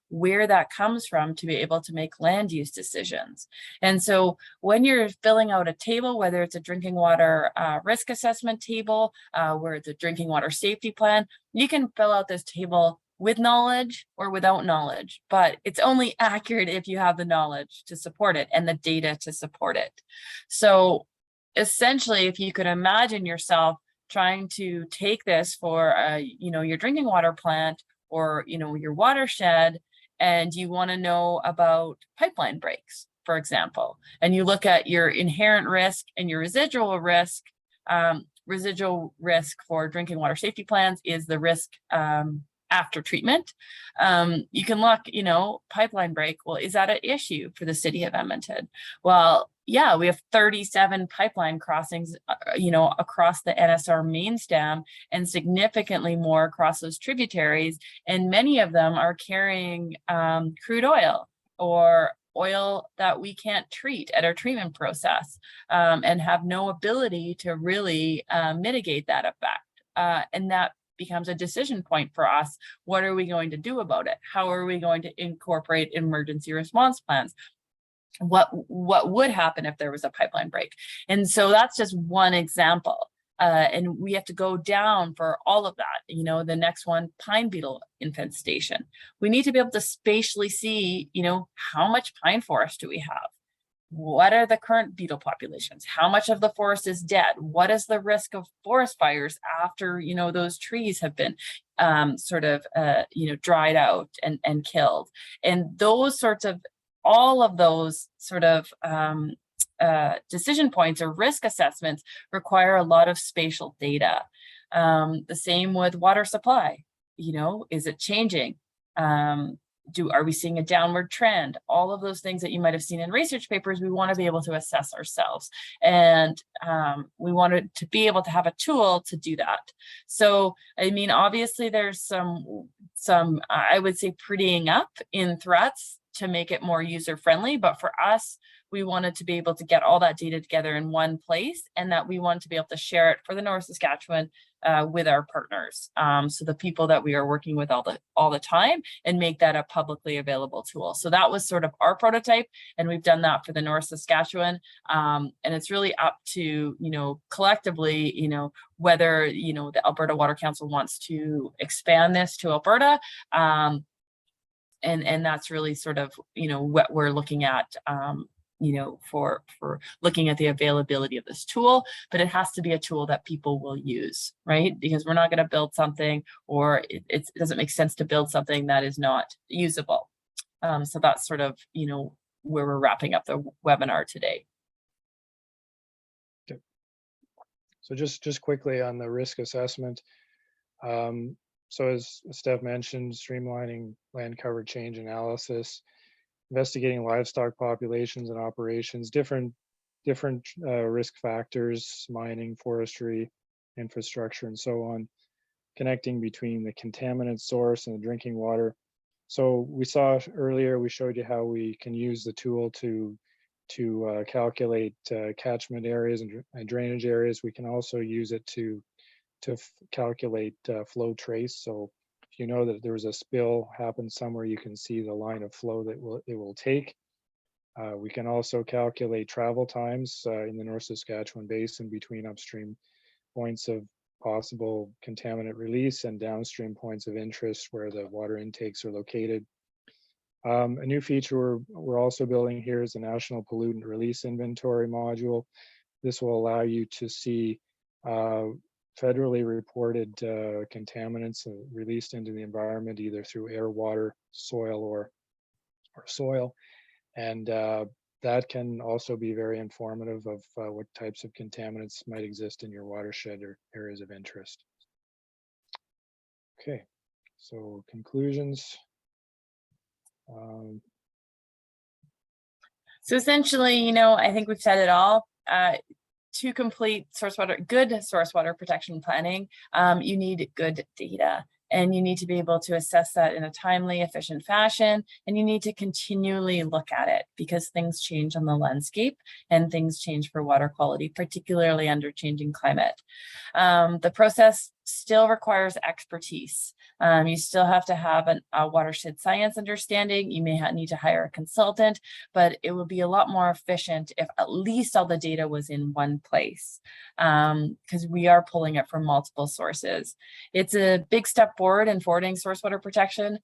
where that comes from to be able to make land use decisions. And so when you're filling out a table, whether it's a drinking water risk assessment table, where it's a drinking water safety plan, you can fill out this table with knowledge or without knowledge, but it's only accurate if you have the knowledge to support it and the data to support it. So essentially, if you could imagine yourself trying to take this for your drinking water plant, or your watershed, and you want to know about pipeline breaks, for example, and you look at your inherent risk and your residual risk. Residual risk for drinking water safety plans is the risk after treatment. You can look, pipeline break. Well, is that an issue for the city of Edmonton? Well, yeah, we have 37 pipeline crossings, across the NSR main stem, and significantly more across those tributaries. And many of them are carrying crude oil or oil that we can't treat at our treatment process, and have no ability to really mitigate that effect. And that becomes a decision point for us. What are we going to do about it? How are we going to incorporate emergency response plans? What would happen if there was a pipeline break? And so that's just one example. And we have to go down for all of that. The next one, pine beetle infestation. We need to be able to spatially see, how much pine forest do we have? What are the current beetle populations? How much of the forest is dead? What is the risk of forest fires after, those trees have been dried out and killed? And those sorts of, all of those sort of decision points or risk assessments require a lot of spatial data. The same with water supply. Is it changing? Are we seeing a downward trend? All of those things that you might have seen in research papers, we want to be able to assess ourselves. And we wanted to be able to have a tool to do that. So, obviously there's some I would say, prettying up in threats to make it more user-friendly. But for us, we wanted to be able to get all that data together in one place, and that we wanted to be able to share it for the North Saskatchewan with our partners. So the people that we are working with all the time, and make that a publicly available tool. So that was sort of our prototype, and we've done that for the North Saskatchewan. And it's really up to, collectively, whether, the Alberta Water Council wants to expand this to Alberta. And that's really sort of, what we're looking at, for looking at the availability of this tool. But it has to be a tool that people will use, right? Because we're not going to build something, or it doesn't make sense to build something that is not usable. So that's sort of, where we're wrapping up the webinar today. Okay. So just quickly on the risk assessment. So as Steph mentioned, streamlining land cover change analysis, investigating livestock populations and operations, different risk factors, mining, forestry, infrastructure, and so on, connecting between the contaminant source and the drinking water. So we saw earlier, we showed you how we can use the tool to calculate catchment areas and drainage areas. We can also use it to calculate flow trace. So if you know that there was a spill happen somewhere, you can see the line of flow that it will take. We can also calculate travel times in the North Saskatchewan Basin between upstream points of possible contaminant release and downstream points of interest where the water intakes are located. A new feature we're also building here is a National Pollutant Release Inventory module. This will allow you to see federally reported contaminants released into the environment, either through air, water, soil, or soil. And that can also be very informative of what types of contaminants might exist in your watershed or areas of interest. Okay, so conclusions. So essentially, I think we've said it all. To complete good source water protection planning, you need good data. And you need to be able to assess that in a timely, efficient fashion. And you need to continually look at it because things change on the landscape and things change for water quality, particularly under changing climate. The process still requires expertise. You still have to have a watershed science understanding. You may need to hire a consultant, but it would be a lot more efficient if at least all the data was in one place, because we are pulling it from multiple sources. It's a big step forward in forwarding source water protection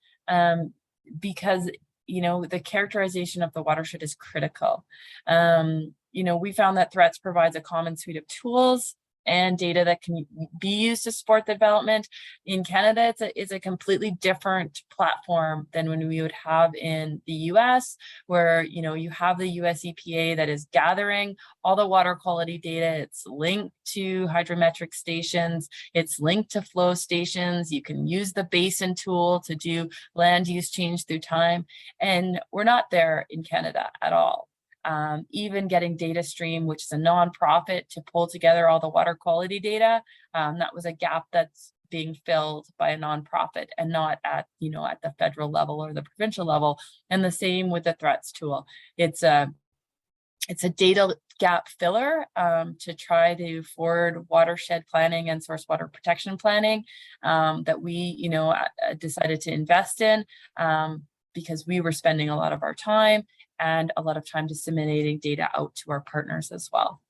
because the characterization of the watershed is critical. We found that Threats provides a common suite of tools and data that can be used to support the development. In Canada, it's a completely different platform than when we would have in the US, where you have the US EPA that is gathering all the water quality data. It's linked to hydrometric stations. It's linked to flow stations. You can use the basin tool to do land use change through time. And we're not there in Canada at all. Even getting DataStream, which is a nonprofit, to pull together all the water quality data, that was a gap that's being filled by a nonprofit and not at the federal level or the provincial level. And the same with the Threats tool. It's a data gap filler to try to forward watershed planning and source water protection planning that we decided to invest in because we were spending a lot of our time and a lot of time disseminating data out to our partners as well.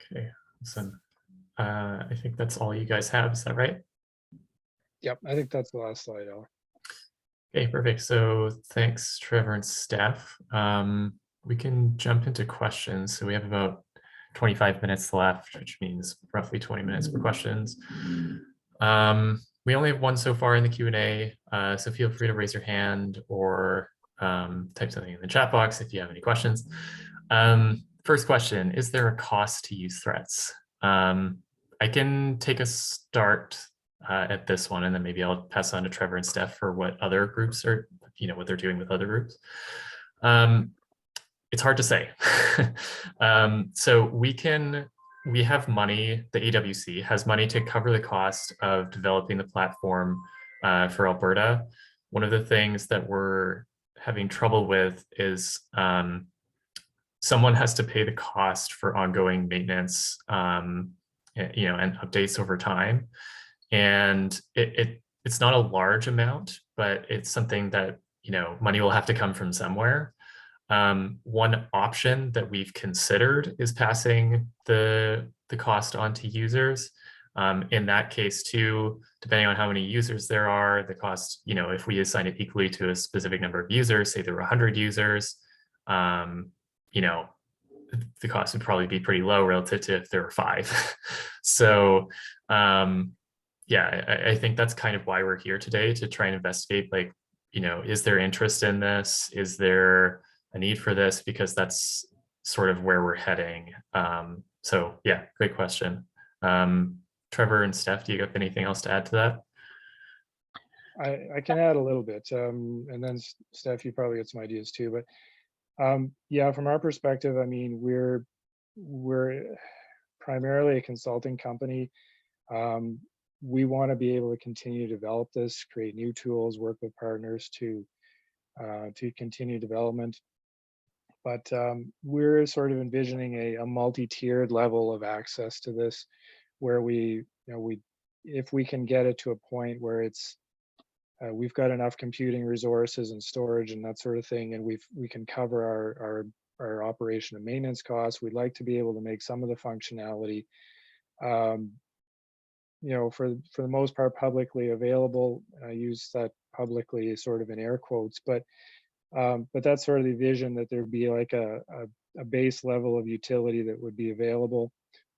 Okay, awesome. I think that's all you guys have, is that right? Yep, I think that's the last slide, Al. Okay, perfect. So thanks, Trevor and Steph. We can jump into questions. So we have about 25 minutes left, which means roughly 20 minutes for questions. We only have one so far in the Q&A, so feel free to raise your hand or type something in the chat box if you have any questions. First question, is there a cost to use Threats? I can take a start at this one, and then maybe I'll pass on to Trevor and Steph for what other groups are, what they're doing with other groups. It's hard to say. So we have money, the AWC has money to cover the cost of developing the platform for Alberta. One of the things that we're having trouble with is someone has to pay the cost for ongoing maintenance, and updates over time. And it's not a large amount, but it's something that, money will have to come from somewhere. One option that we've considered is passing the cost on to users. In that case too, depending on how many users there are, the cost, if we assign it equally to a specific number of users, say there were 100 users, the cost would probably be pretty low relative to if there were 5. So yeah, I think that's kind of why we're here today, to try and investigate, like, is there interest in this? Is there a need for this? Because that's sort of where we're heading. So yeah, great question. Trevor and Steph, do you have anything else to add to that? I can add a little bit, and then Steph, you probably got some ideas too. But yeah, from our perspective, I mean, we're primarily a consulting company. We want to be able to continue to develop this, create new tools, work with partners to continue development. But we're sort of envisioning a multi-tiered level of access to this, where if we can get it to a point where it's we've got enough computing resources and storage and that sort of thing, and we can cover our operation and maintenance costs. We'd like to be able to make some of the functionality, you know, for the most part, publicly available. I use that publicly sort of in air quotes, but that's sort of the vision, that there'd be like a base level of utility that would be available,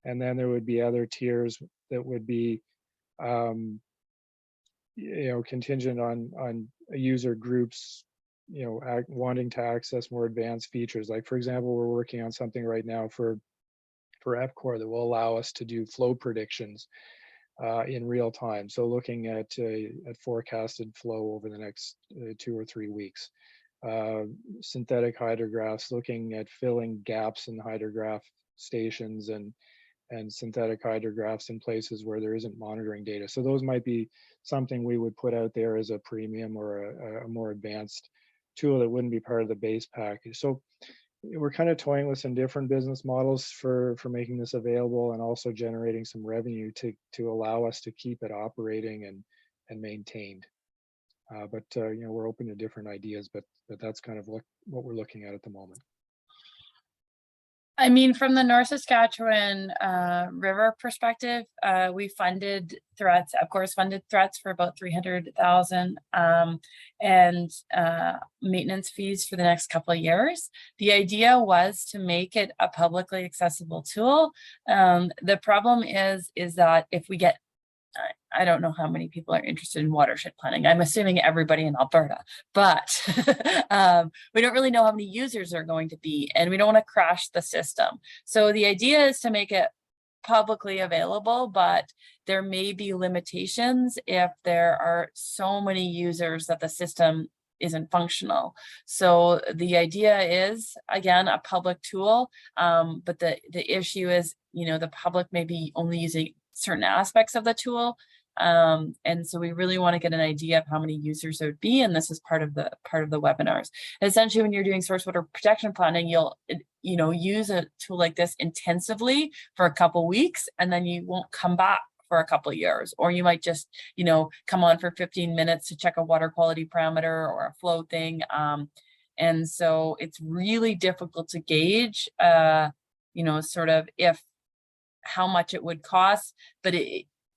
and then there would be other tiers that would be, you know, contingent on user groups, you know, wanting to access more advanced features. Like, for example, we're working on something right now for FCOR that will allow us to do flow predictions in real time. So looking at forecasted flow over the next 2 or 3 weeks. Synthetic hydrographs, looking at filling gaps in hydrograph stations and synthetic hydrographs in places where there isn't monitoring data. So those might be something we would put out there as a premium or a more advanced tool that wouldn't be part of the base package. So we're kind of toying with some different business models for making this available, and also generating some revenue to allow us to keep it operating and maintained. But you know, we're open to different ideas, but that's kind of what we're looking at the moment. I mean, from the North Saskatchewan River perspective, we funded threats, of course, funded threats for about 300,000 and maintenance fees for the next couple of years. The idea was to make it a publicly accessible tool. The problem is that if we get, I don't know how many people are interested in watershed planning. I'm assuming everybody in Alberta, but we don't really know how many users are going to be, and we don't want to crash the system. So the idea is to make it publicly available, but there may be limitations if there are so many users that the system isn't functional. So the idea is, again, a public tool, but the issue is, you know, the public may be only using certain aspects of the tool. And so we really want to get an idea of how many users there would be, and this is part of the webinars. Essentially, when you're doing source water protection planning, you'll, you know, use a tool like this intensively for a couple weeks, and then you won't come back for a couple of years, or you might just, you know, come on for 15 minutes to check a water quality parameter or a flow thing. And so it's really difficult to gauge, you know, sort of how much it would cost, but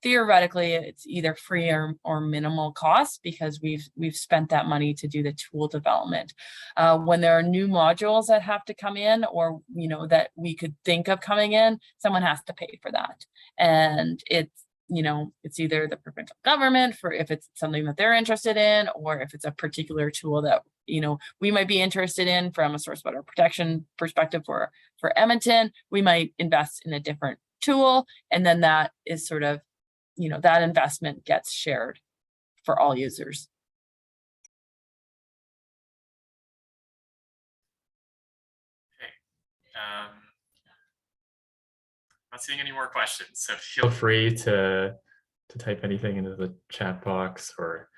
theoretically it's either free or minimal cost, because we've spent that money to do the tool development. When there are new modules that have to come in, or, you know, that we could think of coming in, someone has to pay for that. And it's, you know, it's either the provincial government, for if it's something that they're interested in, or if it's a particular tool that, you know, we might be interested in from a source water protection perspective for Edmonton, we might invest in a different tool, and then that is sort of, you know, that investment gets shared for all users. Okay. Not seeing any more questions, so feel free to type anything into the chat box or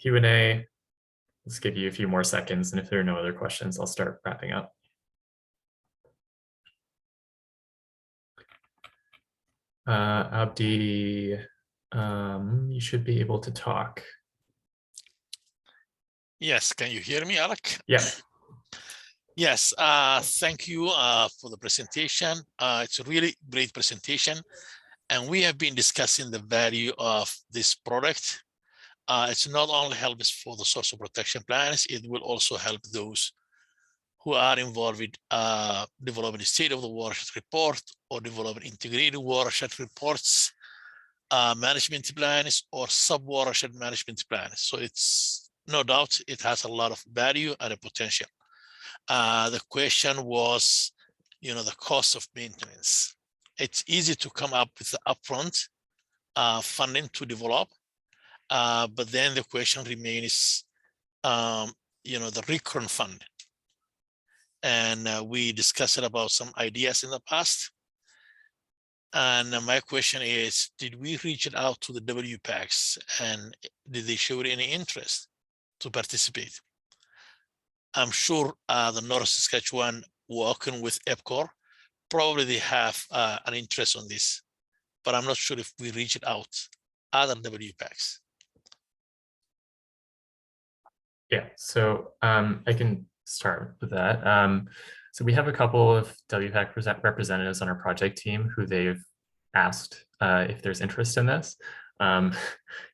Q&A. Let's give you a few more seconds, and if there are no other questions, I'll start wrapping up. Abdi, you should be able to talk. Yes, can you hear me, Alec? Yeah. Yes, thank you for the presentation. It's a really great presentation, and we have been discussing the value of this product. It's not only helps for the source of protection plans, it will also help those who are involved with developing the state of the watershed report, or developing integrated watershed reports, management plans, or sub-watershed management plans. So it's no doubt it has a lot of value and a potential. The question was, you know, the cost of maintenance. It's easy to come up with the upfront funding to develop, but then the question remains, you know, the recurrent funding. And we discussed about some ideas in the past. And my question is, did we reach out to the WPACs, and did they show any interest to participate? I'm sure the North Saskatchewan, working with EPCOR, probably they have an interest on this, but I'm not sure if we reached out other WPACs. Yeah, so I can start with that. So we have a couple of WPAC representatives on our project team who they've asked if there's interest in this. You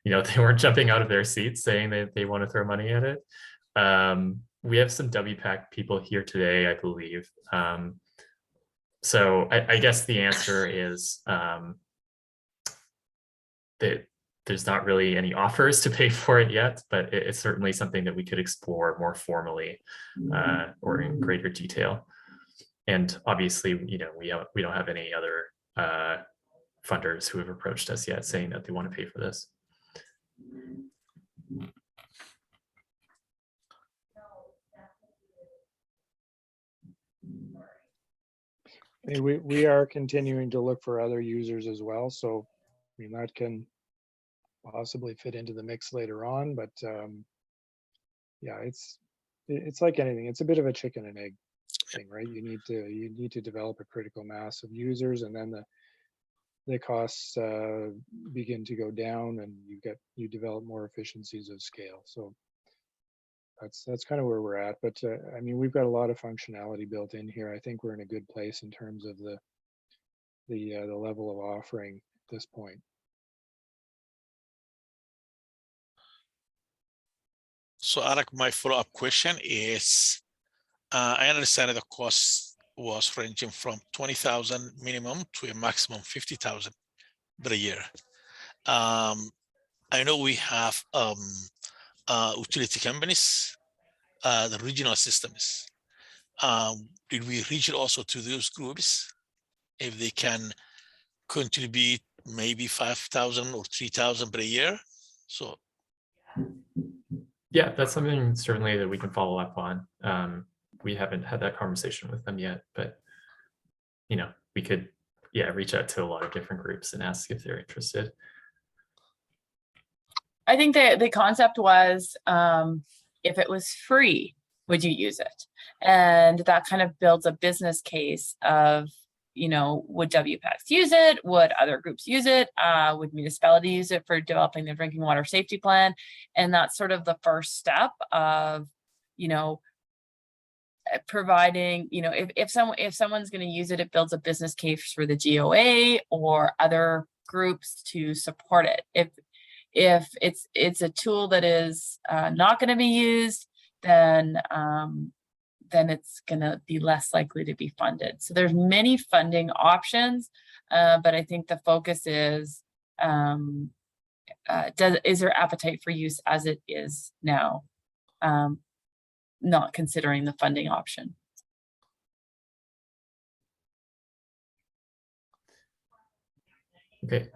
know, they weren't jumping out of their seats saying that they want to throw money at it. We have some WPAC people here today, I believe. So I guess the answer is that there's not really any offers to pay for it yet, but it's certainly something that we could explore more formally or in greater detail. And obviously, you know, we don't have any other funders who have approached us yet saying that they want to pay for this. We are continuing to look for other users as well. So, I mean, that can possibly fit into the mix later on, but yeah, it's like anything. It's a bit of a chicken and egg thing, right? You need to develop a critical mass of users, and then the costs begin to go down, and you develop more efficiencies of scale. So that's kind of where we're at. But I mean, we've got a lot of functionality built in here. I think we're in a good place in terms of the level of offering at this point. So Alec, my follow-up question is, I understand that the cost was ranging from 20,000 minimum to a maximum 50,000 per year. I know we have utility companies, the regional systems. Did we reach it also to those groups if they can contribute maybe 5,000 or 3,000 per year? So yeah, that's something certainly that we can follow up on. We haven't had that conversation with them yet, but you know, we could, yeah, reach out to a lot of different groups and ask if they're interested. I think the concept was, if it was free, would you use it? And that kind of builds a business case of, you know, would WPACs use it? Would other groups use it? Would municipality use it for developing their drinking water safety plan? And that's sort of the first step of, you know, providing, you know, if someone's going to use it, it builds a business case for the GOA or other groups to support it. If it's a tool that is not going to be used, then it's going to be less likely to be funded. So there's many funding options, but I think the focus is is there appetite for use as it is now, not considering the funding option. Okay.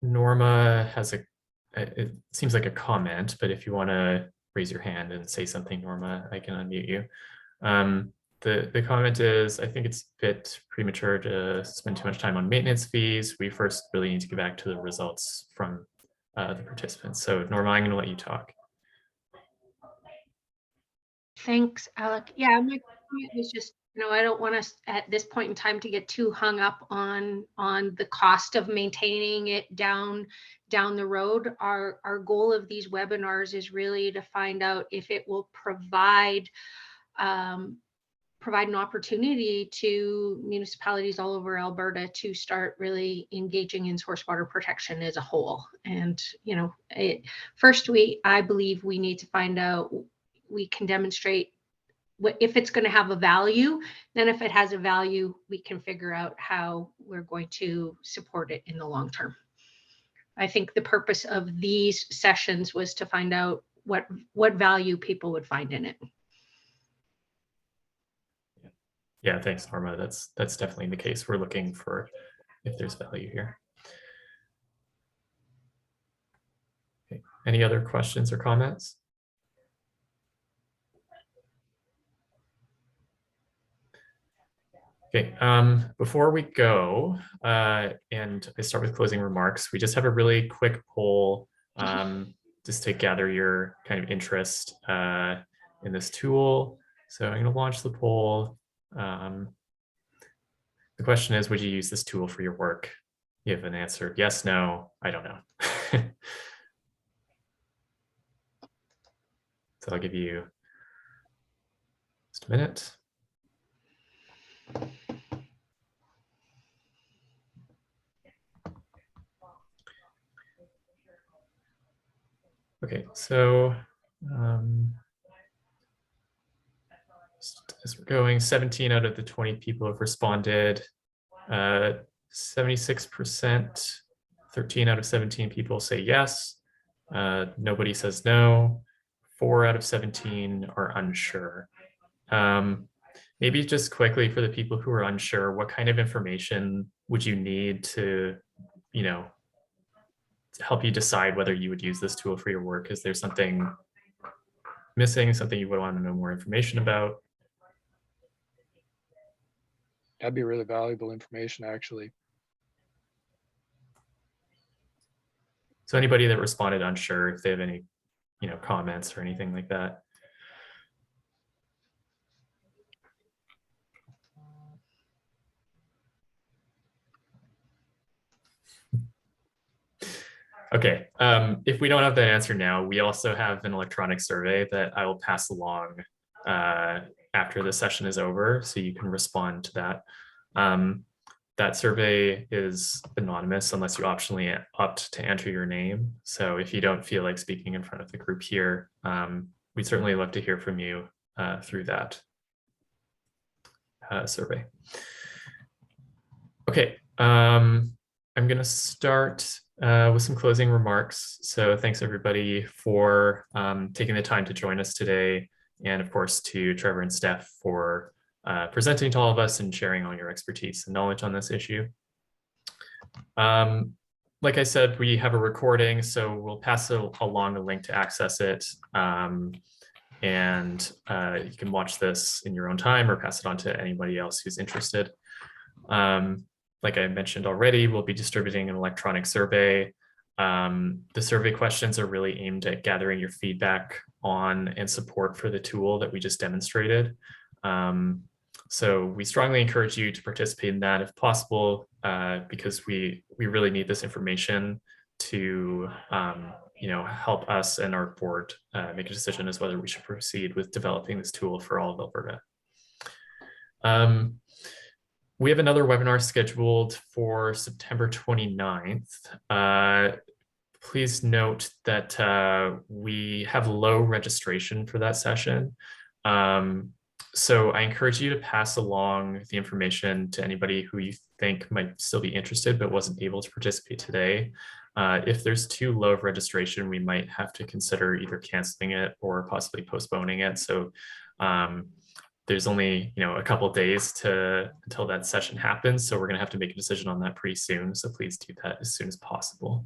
Norma has it seems like a comment, but if you want to raise your hand and say something, Norma, I can unmute you. The comment is, I think it's a bit premature to spend too much time on maintenance fees. We first really need to get back to the results from the participants. So Norma, I'm going to let you talk. Thanks, Alec. Yeah, my comment was just, you know, I don't want us at this point in time to get too hung up on the cost of maintaining it down the road. Our goal of these webinars is really to find out if it will provide an opportunity to municipalities all over Alberta to start really engaging in source water protection as a whole. And, you know, first I believe we need to find out, we can demonstrate if it's going to have a value. Then if it has a value, we can figure out how we're going to support it in the long term. I think the purpose of these sessions was to find out what value people would find in it. Yeah, thanks, Norma. That's definitely the case. We're looking for if there's value here. Okay. Any other questions or comments? Okay, before we go, and I start with closing remarks, we just have a really quick poll just to gather your kind of interest in this tool. So I'm going to launch the poll. The question is, would you use this tool for your work? You have an answer, yes, no, I don't know. So I'll give you just a minute. Okay, so as we're going, 17 out of the 20 people have responded. 76%, 13 out of 17 people say yes. Nobody says no. 4 out of 17 are unsure. Maybe just quickly for the people who are unsure, what kind of information would you need to, to help you decide whether you would use this tool for your work? Is there something missing, something you would want to know more information about? That'd be really valuable information, actually. So anybody that responded unsure, if they have any, comments or anything like that. Okay, if we don't have that answer now, we also have an electronic survey that I will pass along after the session is over, so you can respond to that. That survey is anonymous unless you optionally opt to enter your name. So if you don't feel like speaking in front of the group here, we'd certainly love to hear from you through that survey. Okay, I'm going to start with some closing remarks. So thanks everybody for taking the time to join us today. And of course to Trevor and Steph for presenting to all of us and sharing all your expertise and knowledge on this issue. Like I said, we have a recording, so we'll pass along a link to access it. And you can watch this in your own time or pass it on to anybody else who's interested. Like I mentioned already, we'll be distributing an electronic survey. The survey questions are really aimed at gathering your feedback on and support for the tool that we just demonstrated. So we strongly encourage you to participate in that if possible, because we really need this information to help us and our board make a decision as whether we should proceed with developing this tool for all of Alberta. We have another webinar scheduled for September 29th. Please note that we have low registration for that session. So I encourage you to pass along the information to anybody who you think might still be interested but wasn't able to participate today. If there's too low of registration, we might have to consider either canceling it or possibly postponing it. So there's only a couple of days until that session happens. So we're going to have to make a decision on that pretty soon. So please do that as soon as possible.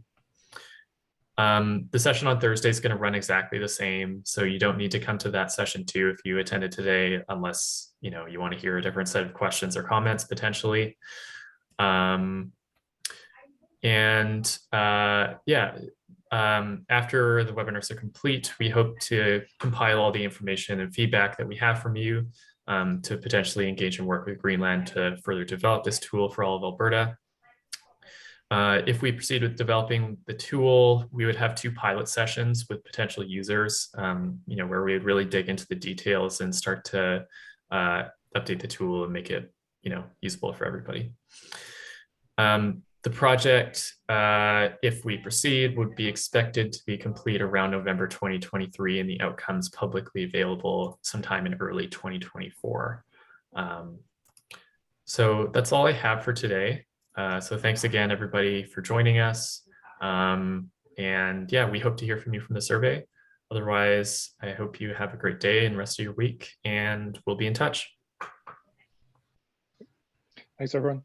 The session on Thursday is going to run exactly the same. So you don't need to come to that session too if you attended today, unless you want to hear a different set of questions or comments potentially. After the webinars are complete, we hope to compile all the information and feedback that we have from you to potentially engage and work with Greenland to further develop this tool for all of Alberta. If we proceed with developing the tool, we would have 2 pilot sessions with potential users, where we would really dig into the details and start to update the tool and make it, usable for everybody. The project, if we proceed, would be expected to be complete around November 2023 and the outcomes publicly available sometime in early 2024. So that's all I have for today. So thanks again, everybody, for joining us. And yeah, we hope to hear from you from the survey. Otherwise, I hope you have a great day and rest of your week, and we'll be in touch. Thanks, everyone.